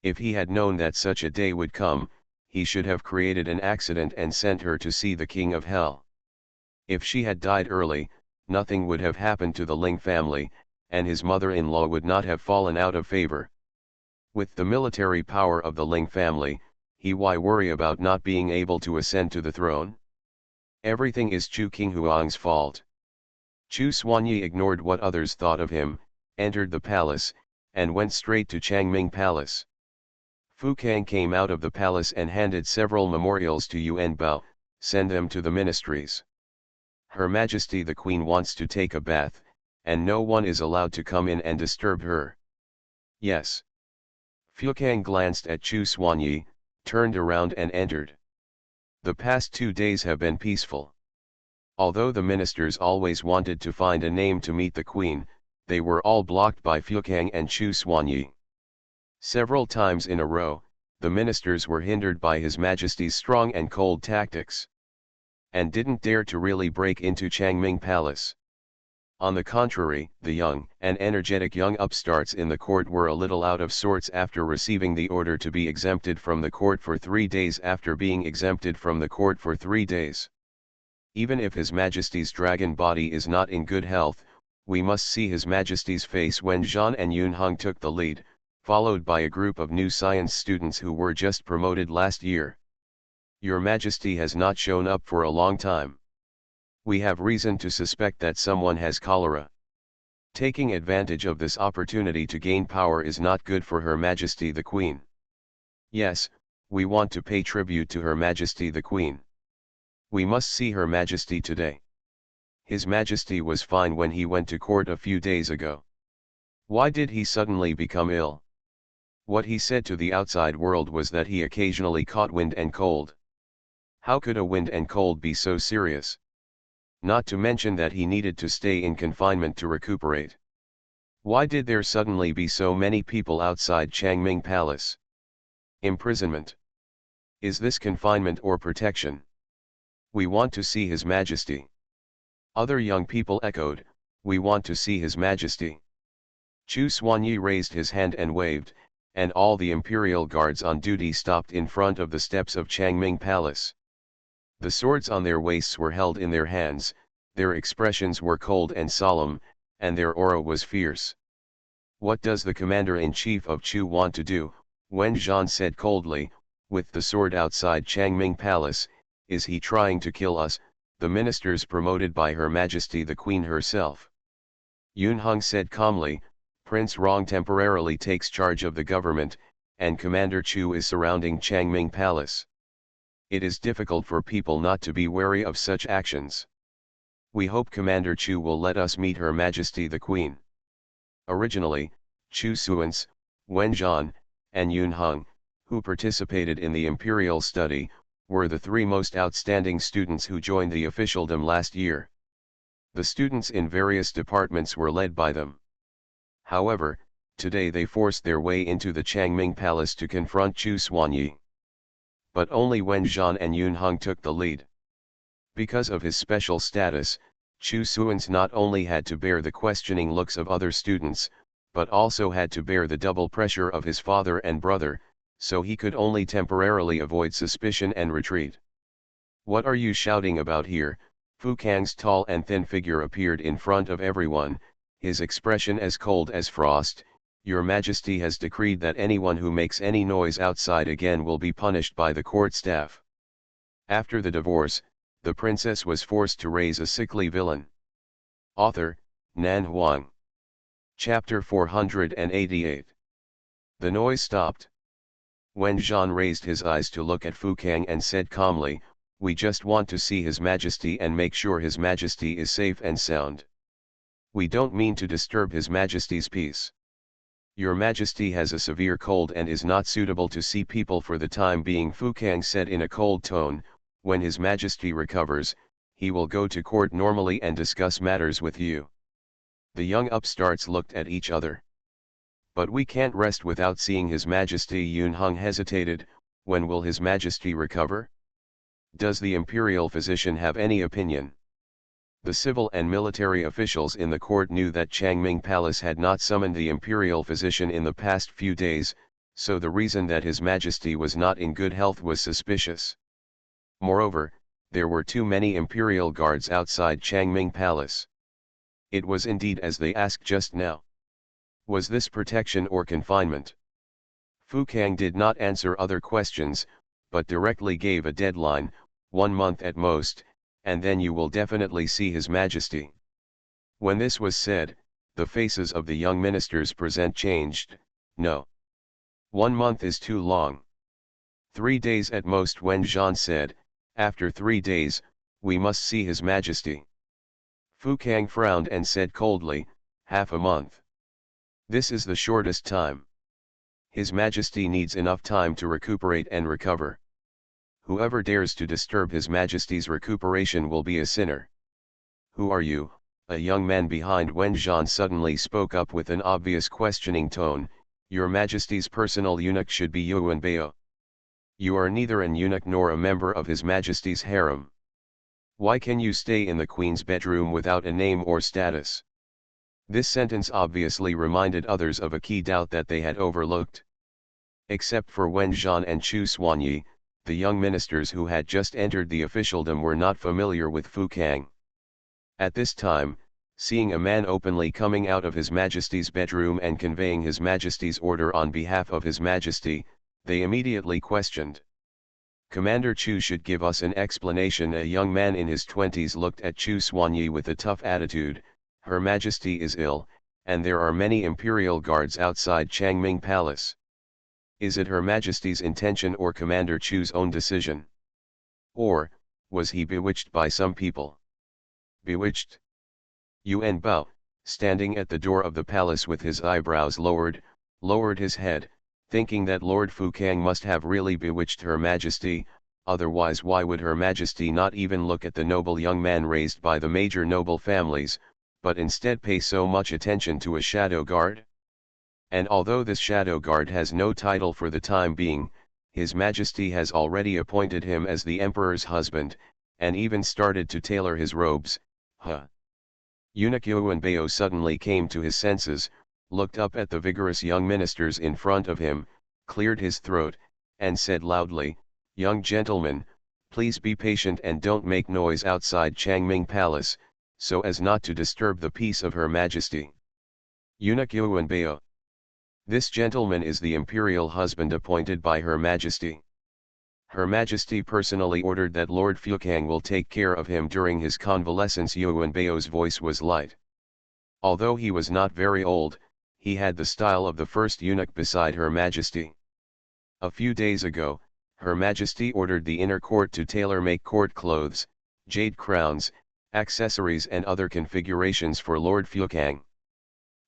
If he had known that such a day would come, he should have created an accident and sent her to see the king of hell. If she had died early, nothing would have happened to the Ling family, and his mother-in-law would not have fallen out of favor. With the military power of the Ling family, why worry about not being able to ascend to the throne? Everything is Chu Qinghuang's fault. Chu Xuanyi ignored what others thought of him, entered the palace, and went straight to Changming Palace. Fu Kang came out of the palace and handed several memorials to Yuan Bao. Send them to the ministries. Her Majesty the Queen wants to take a bath, and no one is allowed to come in and disturb her. Yes. Fu Kang glanced at Chu Xuanyi, turned around and entered. The past 2 days have been peaceful. Although the ministers always wanted to find a name to meet the Queen, they were all blocked by Fu Kang and Chu Xuanyi. Several times in a row, the ministers were hindered by His Majesty's strong and cold tactics, and didn't dare to really break into Changming Palace. On the contrary, the young and energetic young upstarts in the court were a little out of sorts after receiving the order to be exempted from the court for 3 days after being exempted from the court for 3 days. Even if His Majesty's dragon body is not in good health, we must see His Majesty's face when Zhan and Yunhong took the lead, followed by a group of new science students who were just promoted last year. Your Majesty has not shown up for a long time. We have reason to suspect that someone has cholera. Taking advantage of this opportunity to gain power is not good for Her Majesty the Queen. Yes, we want to pay tribute to Her Majesty the Queen. We must see Her Majesty today. His Majesty was fine when he went to court a few days ago. Why did he suddenly become ill? What he said to the outside world was that he occasionally caught wind and cold. How could a wind and cold be so serious? Not to mention that he needed to stay in confinement to recuperate. Why did there suddenly be so many people outside Changming Palace? Imprisonment. Is this confinement or protection? We want to see His Majesty. Other young people echoed, we want to see His Majesty. Chu Xuanyi raised his hand and waved, and all the imperial guards on duty stopped in front of the steps of Changming Palace. The swords on their waists were held in their hands, their expressions were cold and solemn, and their aura was fierce. What does the commander-in-chief of Chu want to do? Wen Zhan said coldly, with the sword outside Changming Palace. Is he trying to kill us, the ministers promoted by Her Majesty the Queen herself? Yun Heng said calmly, Prince Rong temporarily takes charge of the government, and Commander Chu is surrounding Changming Palace. It is difficult for people not to be wary of such actions. We hope Commander Chu will let us meet Her Majesty the Queen. Originally, Chu Suans, Wen Zhan, and Yun Heng, who participated in the imperial study, were the three most outstanding students who joined the officialdom last year. The students in various departments were led by them. However, today they forced their way into the Changming Palace to confront Chu Xuanyi. But only Wen Zhan and Yun Heng took the lead. Because of his special status, Chu Suans not only had to bear the questioning looks of other students, but also had to bear the double pressure of his father and brother, so he could only temporarily avoid suspicion and retreat. What are you shouting about here? Fu Kang's tall and thin figure appeared in front of everyone, his expression as cold as frost. Your Majesty has decreed that anyone who makes any noise outside again will be punished by the court staff. After the divorce, the princess was forced to raise a sickly villain. Author, Nan Huang. Chapter 488. The noise stopped. Wen Zhan raised his eyes to look at Fu Kang and said calmly, we just want to see His Majesty and make sure His Majesty is safe and sound. We don't mean to disturb His Majesty's peace. Your Majesty has a severe cold and is not suitable to see people for the time being, Fu Kang said in a cold tone. When His Majesty recovers, he will go to court normally and discuss matters with you. The young upstarts looked at each other. But we can't rest without seeing His Majesty. Yun Heng hesitated. When will His Majesty recover? Does the imperial physician have any opinion? The civil and military officials in the court knew that Changming Palace had not summoned the imperial physician in the past few days, so the reason that His Majesty was not in good health was suspicious. Moreover, there were too many imperial guards outside Changming Palace. It was indeed as they asked just now. Was this protection or confinement? Fu Kang did not answer other questions, but directly gave a deadline, 1 month at most, and then you will definitely see His Majesty. When this was said, the faces of the young ministers present changed. No. 1 month is too long. 3 days at most, Wen Zhan said. After 3 days, we must see His Majesty. Fu Kang frowned and said coldly, half a month. This is the shortest time. His Majesty needs enough time to recuperate and recover. Whoever dares to disturb His Majesty's recuperation will be a sinner. Who are you? A young man behind Wen Zhan suddenly spoke up with an obvious questioning tone. Your Majesty's personal eunuch should be Yuan Bao. You are neither an eunuch nor a member of His Majesty's harem. Why can you stay in the Queen's bedroom without a name or status? This sentence obviously reminded others of a key doubt that they had overlooked. Except for Wen Zhan and Chu Xuanyi, the young ministers who had just entered the officialdom were not familiar with Fu Kang. At this time, seeing a man openly coming out of His Majesty's bedroom and conveying His Majesty's order on behalf of His Majesty, they immediately questioned. Commander Chu should give us an explanation. A young man in his 20s looked at Chu Xuanyi with a tough attitude. Her Majesty is ill, and there are many imperial guards outside Changming Palace. Is it Her Majesty's intention or Commander Chu's own decision? Or, was he bewitched by some people? Bewitched? Yuan Bao, standing at the door of the palace with his eyebrows lowered his head, thinking that Lord Fu Kang must have really bewitched Her Majesty. otherwise why would Her Majesty not even look at the noble young man raised by the major noble families, but instead pay so much attention to a shadow guard? And although this shadow guard has no title for the time being, His Majesty has already appointed him as the Emperor's husband, and even started to tailor his robes. Eunuch Yuanbao suddenly came to his senses, looked up at the vigorous young ministers in front of him, cleared his throat, and said loudly, "Young gentlemen, please be patient and don't make noise outside Changming Palace, so as not to disturb the peace of Her Majesty." Eunuch Yuanbao. This gentleman is the imperial husband appointed by Her Majesty. Her Majesty personally ordered that Lord Fukang will take care of him during his convalescence. Yuanbao's voice was light. Although he was not very old, he had the style of the first eunuch beside Her Majesty. A few days ago, Her Majesty ordered the inner court to tailor-make court clothes, jade crowns, accessories and other configurations for Lord Fukang.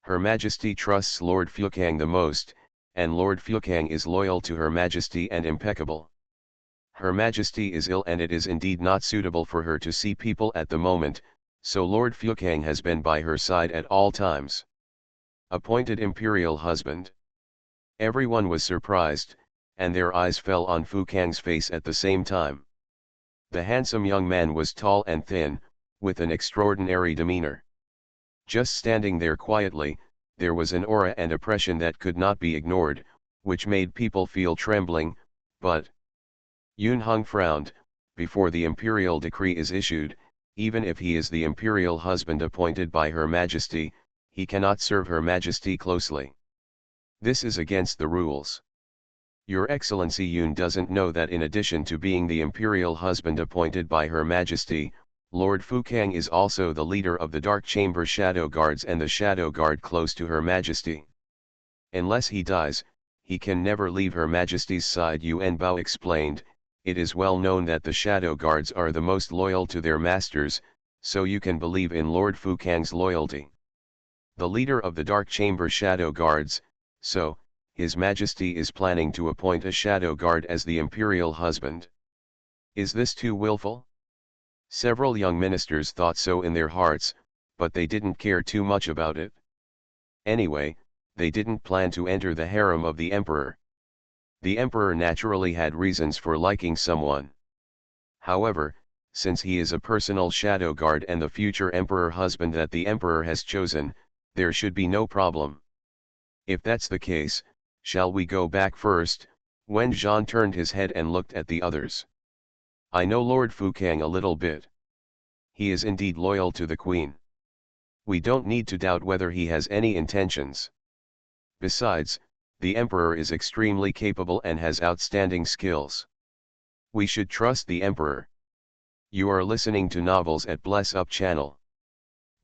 Her Majesty trusts Lord Fukang the most, and Lord Fukang is loyal to Her Majesty and impeccable. Her Majesty is ill and it is indeed not suitable for her to see people at the moment, so Lord Fukang has been by her side at all times. Appointed imperial husband. Everyone was surprised, and their eyes fell on Fukang's face at the same time. The handsome young man was tall and thin, with an extraordinary demeanor. Just standing there quietly, there was an aura and oppression that could not be ignored, which made people feel trembling, but Yun Hung frowned. Before the imperial decree is issued, even if he is the imperial husband appointed by Her Majesty, he cannot serve Her Majesty closely. This is against the rules. Your Excellency Yun doesn't know that in addition to being the imperial husband appointed by Her Majesty, Lord Fukang is also the leader of the Dark Chamber Shadow Guards and the Shadow Guard close to Her Majesty. Unless he dies, he can never leave Her Majesty's side. Yuan Bao explained. It is well known that the Shadow Guards are the most loyal to their masters, so you can believe in Lord Fukang's loyalty. The leader of the Dark Chamber Shadow Guards, so, His Majesty is planning to appoint a Shadow Guard as the imperial husband. Is this too willful? Several young ministers thought so in their hearts, but they didn't care too much about it. Anyway, they didn't plan to enter the harem of the emperor. The emperor naturally had reasons for liking someone. However, since he is a personal shadow guard and the future emperor husband that the emperor has chosen, there should be no problem. If that's the case, shall we go back first? Wen Zhan turned his head and looked at the others. I know Lord Fukang a little bit. He is indeed loyal to the queen. We don't need to doubt whether he has any intentions. Besides, the emperor is extremely capable and has outstanding skills. We should trust the emperor. You are listening to novels at Bless Up channel.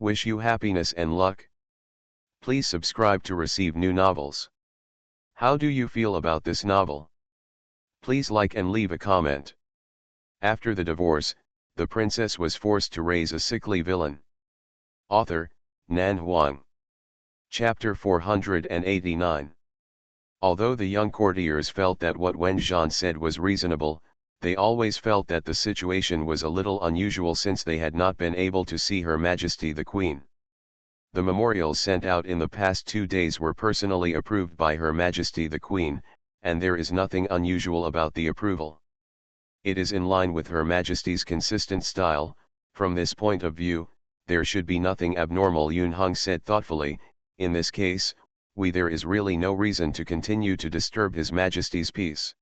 Wish you happiness and luck. Please subscribe to receive new novels. How do you feel about this novel? Please like and leave a comment. After the divorce, the princess was forced to raise a sickly villain. Author, Nan Huang. Chapter 489. Although the young courtiers felt that what Wen Zhan said was reasonable, they always felt that the situation was a little unusual since they had not been able to see Her Majesty the Queen. The memorials sent out in the past 2 days were personally approved by Her Majesty the Queen, and there is nothing unusual about the approval. It is in line with Her Majesty's consistent style. From this point of view, there should be nothing abnormal. Yun Hung said thoughtfully. In this case, there is really no reason to continue to disturb His Majesty's peace.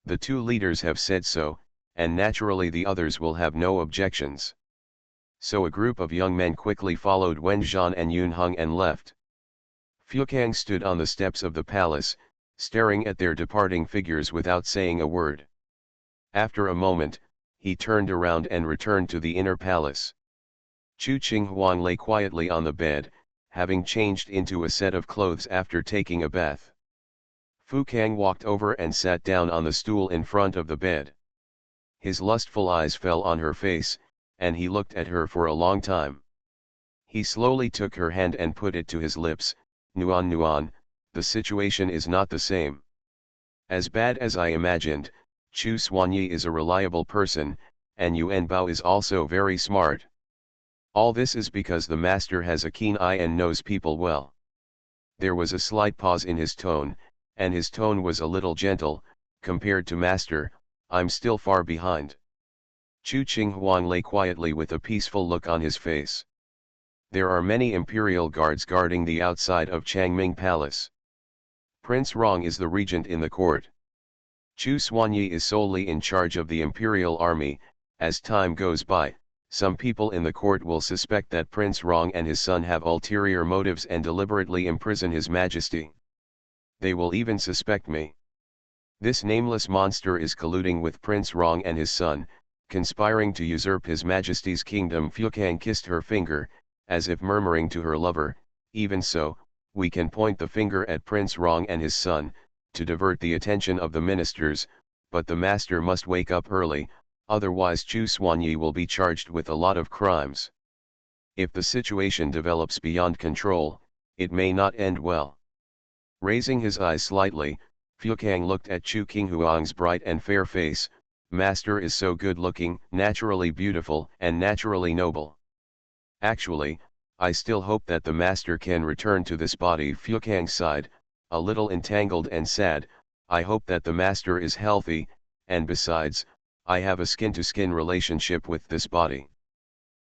The two leaders have said so, and naturally the others will have no objections. So a group of young men quickly followed Wen Zhan and Yun Hung and left. Fukang stood on the steps of the palace, staring at their departing figures without saying a word. After a moment, he turned around and returned to the inner palace. Chu Qinghuang lay quietly on the bed, having changed into a set of clothes after taking a bath. Fukang walked over and sat down on the stool in front of the bed. His lustful eyes fell on her face, and he looked at her for a long time. He slowly took her hand and put it to his lips. Nuan Nuan, the situation is not the same. As bad as I imagined. Chu Xuanyi is a reliable person, and Yuan Bao is also very smart. All this is because the master has a keen eye and knows people well. There was a slight pause in his tone, and his tone was a little gentle. Compared to master, I'm still far behind. Chu Qinghuang lay quietly with a peaceful look on his face. There are many imperial guards guarding the outside of Changming Palace. Prince Rong is the regent in the court. Chu Xuanyi is solely in charge of the imperial army. As time goes by, some people in the court will suspect that Prince Rong and his son have ulterior motives and deliberately imprison His Majesty. They will even suspect me. This nameless monster is colluding with Prince Rong and his son, conspiring to usurp His Majesty's kingdom. Fukang kissed her finger, as if murmuring to her lover, even so, we can point the finger at Prince Rong and his son, to divert the attention of the ministers, but the master must wake up early, otherwise Chu Xuanyi will be charged with a lot of crimes. If the situation develops beyond control, it may not end well. Raising his eyes slightly, Fukang looked at Chu Qinghuang's bright and fair face. Master is so good-looking, naturally beautiful, and naturally noble. Actually, I still hope that the master can return to this body. Fukang sighed, a little entangled and sad. I hope that the master is healthy, and besides, I have a skin-to-skin relationship with this body.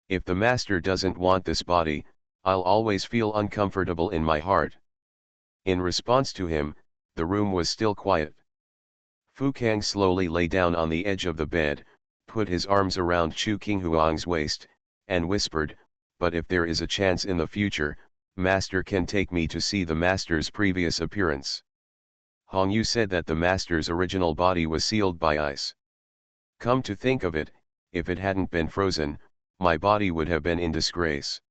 If the master doesn't want this body, I'll always feel uncomfortable in my heart. In response to him, the room was still quiet. Fukang slowly lay down on the edge of the bed, put his arms around Chu Qinghuang's waist, and whispered, "But if there is a chance in the future, master can take me to see the master's previous appearance." Hong Yu said that the master's original body was sealed by ice. Come to think of it, if it hadn't been frozen, my body would have been in disgrace.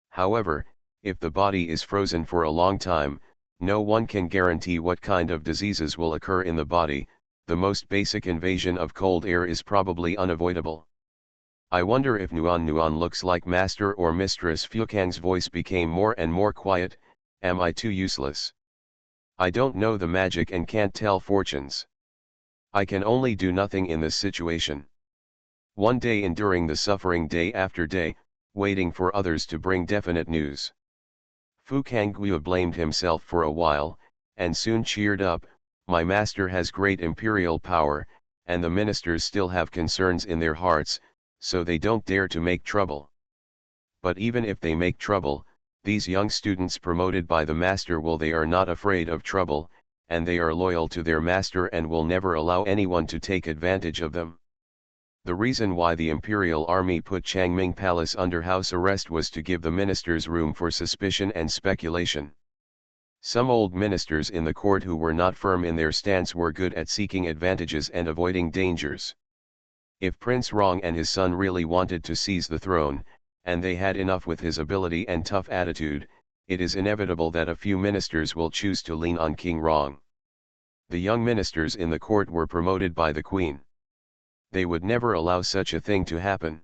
However, if the body is frozen for a long time, no one can guarantee what kind of diseases will occur in the body. The most basic invasion of cold air is probably unavoidable. I wonder if Nuan looks like master or mistress. Fukang's voice became more and more quiet. Am I too useless? I don't know the magic and can't tell fortunes. I can only do nothing in this situation. One day enduring the suffering day after day, waiting for others to bring definite news. Fukang Guo blamed himself for a while, and soon cheered up. My master has great imperial power, and the ministers still have concerns in their hearts, so they don't dare to make trouble. But even if they make trouble, these young students promoted by the master they are not afraid of trouble, and they are loyal to their master and will never allow anyone to take advantage of them. The reason why the imperial army put Changming Palace under house arrest was to give the ministers room for suspicion and speculation. Some old ministers in the court who were not firm in their stance were good at seeking advantages and avoiding dangers. If Prince Rong and his son really wanted to seize the throne, and they had enough with his ability and tough attitude, it is inevitable that a few ministers will choose to lean on King Rong. The young ministers in the court were promoted by the Queen. They would never allow such a thing to happen.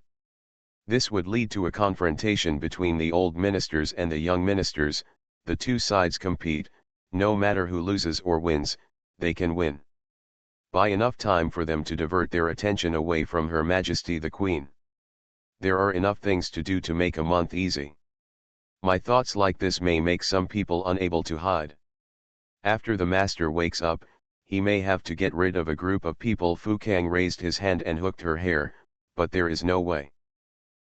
This would lead to a confrontation between the old ministers and the young ministers. The two sides compete, no matter who loses or wins, they can win. Buy enough time for them to divert their attention away from Her Majesty the Queen. There are enough things to do to make a month easy. My thoughts like this may make some people unable to hide. After the master wakes up, he may have to get rid of a group of people. Fukang raised his hand and hooked her hair, but there is no way.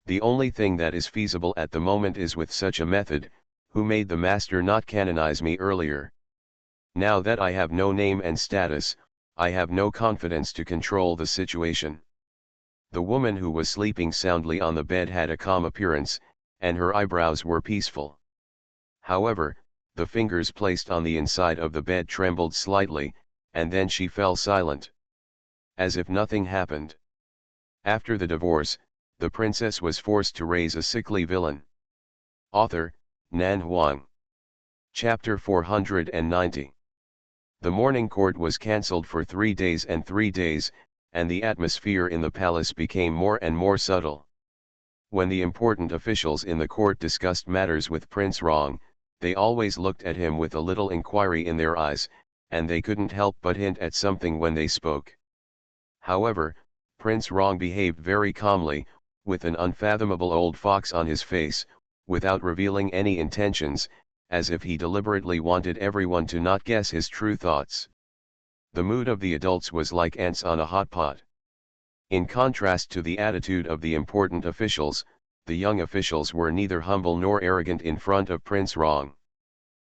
The only thing that is feasible at the moment is with such a method. Who made the master not canonize me earlier? Now that I have no name and status, I have no confidence to control the situation. The woman who was sleeping soundly on the bed had a calm appearance, and her eyebrows were peaceful. However, the fingers placed on the inside of the bed trembled slightly, and then she fell silent. As if nothing happened. After the divorce, the princess was forced to raise a sickly villain. Author, Nan Huang. Chapter 490. The morning court was cancelled for 3 days and 3 days, and the atmosphere in the palace became more and more subtle. When the important officials in the court discussed matters with Prince Rong, they always looked at him with a little inquiry in their eyes, and they couldn't help but hint at something when they spoke. However, Prince Rong behaved very calmly, with an unfathomable old fox on his face, without revealing any intentions, as if he deliberately wanted everyone to not guess his true thoughts. The mood of the adults was like ants on a hot pot. In contrast to the attitude of the important officials, the young officials were neither humble nor arrogant in front of Prince Rong.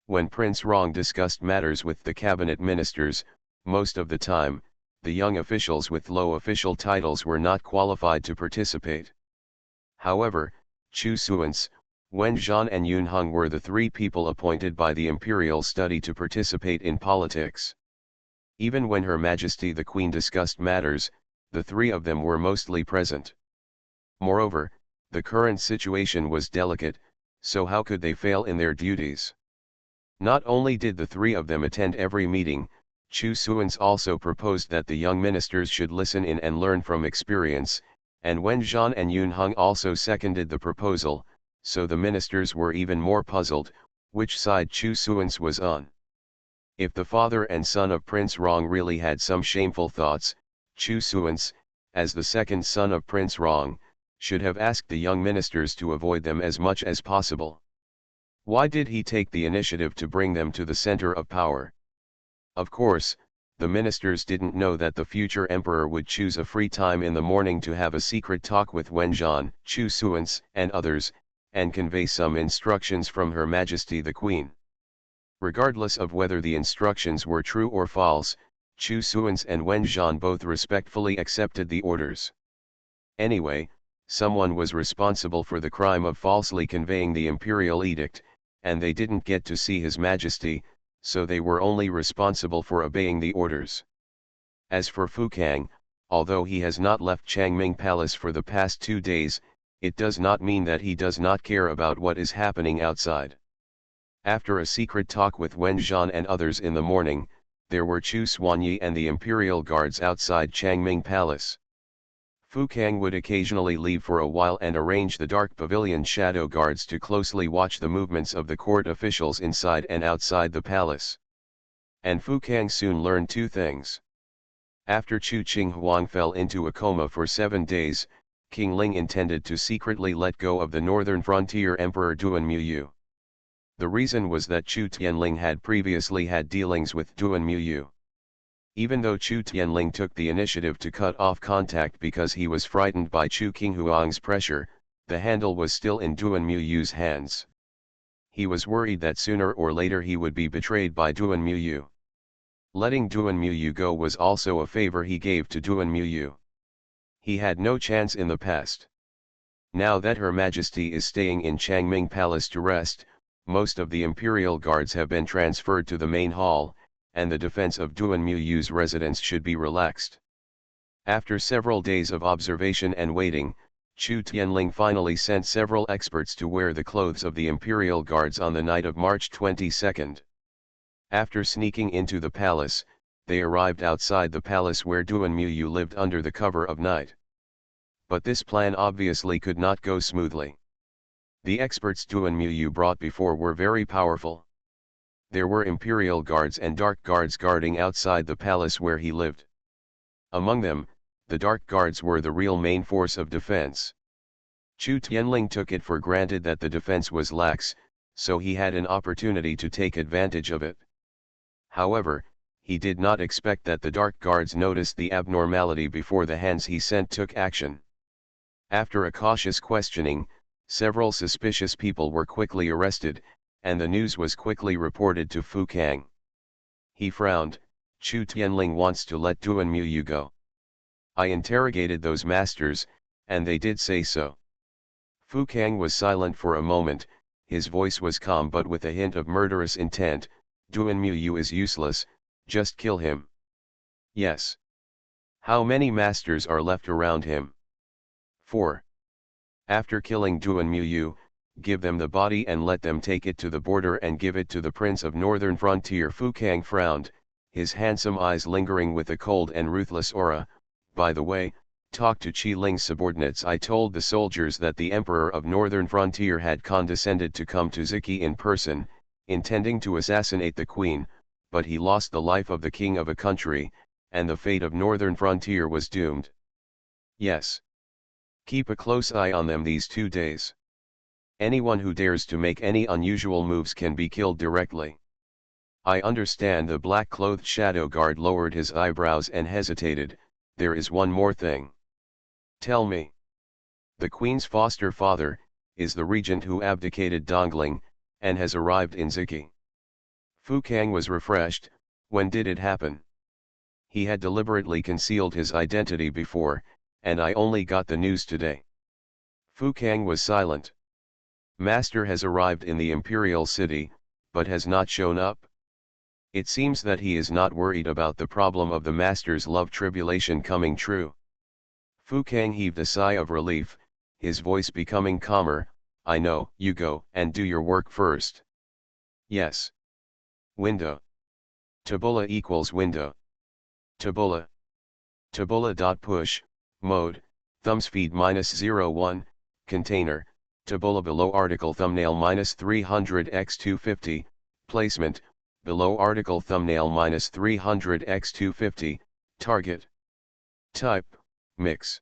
When Prince Rong discussed matters with the cabinet ministers, most of the time, the young officials with low official titles were not qualified to participate. However, Chu Suans, Wen Zhan and Yun Heng were the three people appointed by the imperial study to participate in politics. Even when Her Majesty the Queen discussed matters, the three of them were mostly present. Moreover, the current situation was delicate, so how could they fail in their duties? Not only did the three of them attend every meeting, Chu Suans also proposed that the young ministers should listen in and learn from experience, and Wen Zhan and Yun Heng also seconded the proposal, so the ministers were even more puzzled, which side Chu Suans was on. If the father and son of Prince Rong really had some shameful thoughts, Chu Suans, as the second son of Prince Rong, should have asked the young ministers to avoid them as much as possible. Why did he take the initiative to bring them to the center of power? Of course, the ministers didn't know that the future emperor would choose a free time in the morning to have a secret talk with Wen Zhan, Chu Suans, and others, and convey some instructions from Her Majesty the Queen. Regardless of whether the instructions were true or false, Chu Suans and Wen Zhan both respectfully accepted the orders. Anyway, someone was responsible for the crime of falsely conveying the imperial edict, and they didn't get to see His Majesty, so they were only responsible for obeying the orders. As for Fu Kang, although he has not left Changming Palace for the past 2 days, it does not mean that he does not care about what is happening outside. After a secret talk with Wen Zhan and others in the morning, there were Chu Xuanyi and the imperial guards outside Changming Palace. Fu Kang would occasionally leave for a while and arrange the dark pavilion shadow guards to closely watch the movements of the court officials inside and outside the palace. And Fu Kang soon learned 2 things. After Chu Qinghuang fell into a coma for 7 days, King Ling intended to secretly let go of the northern frontier Emperor Duan Muyu. The reason was that Chu Tianling had previously had dealings with Duan Muyu. Even though Chu Tianling took the initiative to cut off contact because he was frightened by Chu Qinghuang's pressure, the handle was still in Duan Muyu's hands. He was worried that sooner or later he would be betrayed by Duan Muyu. Letting Duan Muyu go was also a favor he gave to Duan Muyu. He had no chance in the past. Now that Her Majesty is staying in Changming Palace to rest, most of the imperial guards have been transferred to the main hall, and the defense of Duan Muyu's residence should be relaxed. After several days of observation and waiting, Chu Tianling finally sent several experts to wear the clothes of the imperial guards on the night of March 22. After sneaking into the palace, they arrived outside the palace where Duan Muyu lived under the cover of night. But this plan obviously could not go smoothly. The experts Duan Muyu brought before were very powerful. There were imperial guards and dark guards guarding outside the palace where he lived. Among them, the dark guards were the real main force of defense. Chu Tianling took it for granted that the defense was lax, so he had an opportunity to take advantage of it. However, he did not expect that the dark guards noticed the abnormality before the hands he sent took action. After a cautious questioning, several suspicious people were quickly arrested, and the news was quickly reported to Fu Kang. He frowned. Chu Tianling wants to let Duan Muyu go. I interrogated those masters, and they did say so. Fu Kang was silent for a moment, his voice was calm but with a hint of murderous intent. Duan Muyu is useless, just kill him. Yes. How many masters are left around him? 4. After killing Duan Muyu, give them the body and let them take it to the border and give it to the Prince of Northern Frontier. Fu Kang frowned, his handsome eyes lingering with a cold and ruthless aura. By the way, talk to Qi Ling's subordinates. I told the soldiers that the Emperor of Northern Frontier had condescended to come to Ziki in person, intending to assassinate the Queen, but he lost the life of the king of a country, and the fate of Northern Frontier was doomed. Yes. Keep a close eye on them these 2 days. Anyone who dares to make any unusual moves can be killed directly. I understand. The black-clothed shadow guard lowered his eyebrows and hesitated. There is one more thing. Tell me. The Queen's foster father is the regent who abdicated Dongling, and has arrived in Ziki. Fu Kang was refreshed. When did it happen? He had deliberately concealed his identity before, and I only got the news today. Fu Kang was silent. Master has arrived in the Imperial City, but has not shown up. It seems that he is not worried about the problem of the Master's love tribulation coming true. Fu Kang heaved a sigh of relief, his voice becoming calmer. I know. You go and do your work first. Yes. Window. Tabula equals window. Tabula. Tabula.push, mode, thumbspeed -01, container, tabula below article thumbnail -300x250, placement, below article thumbnail -300x250, target. Type, mix.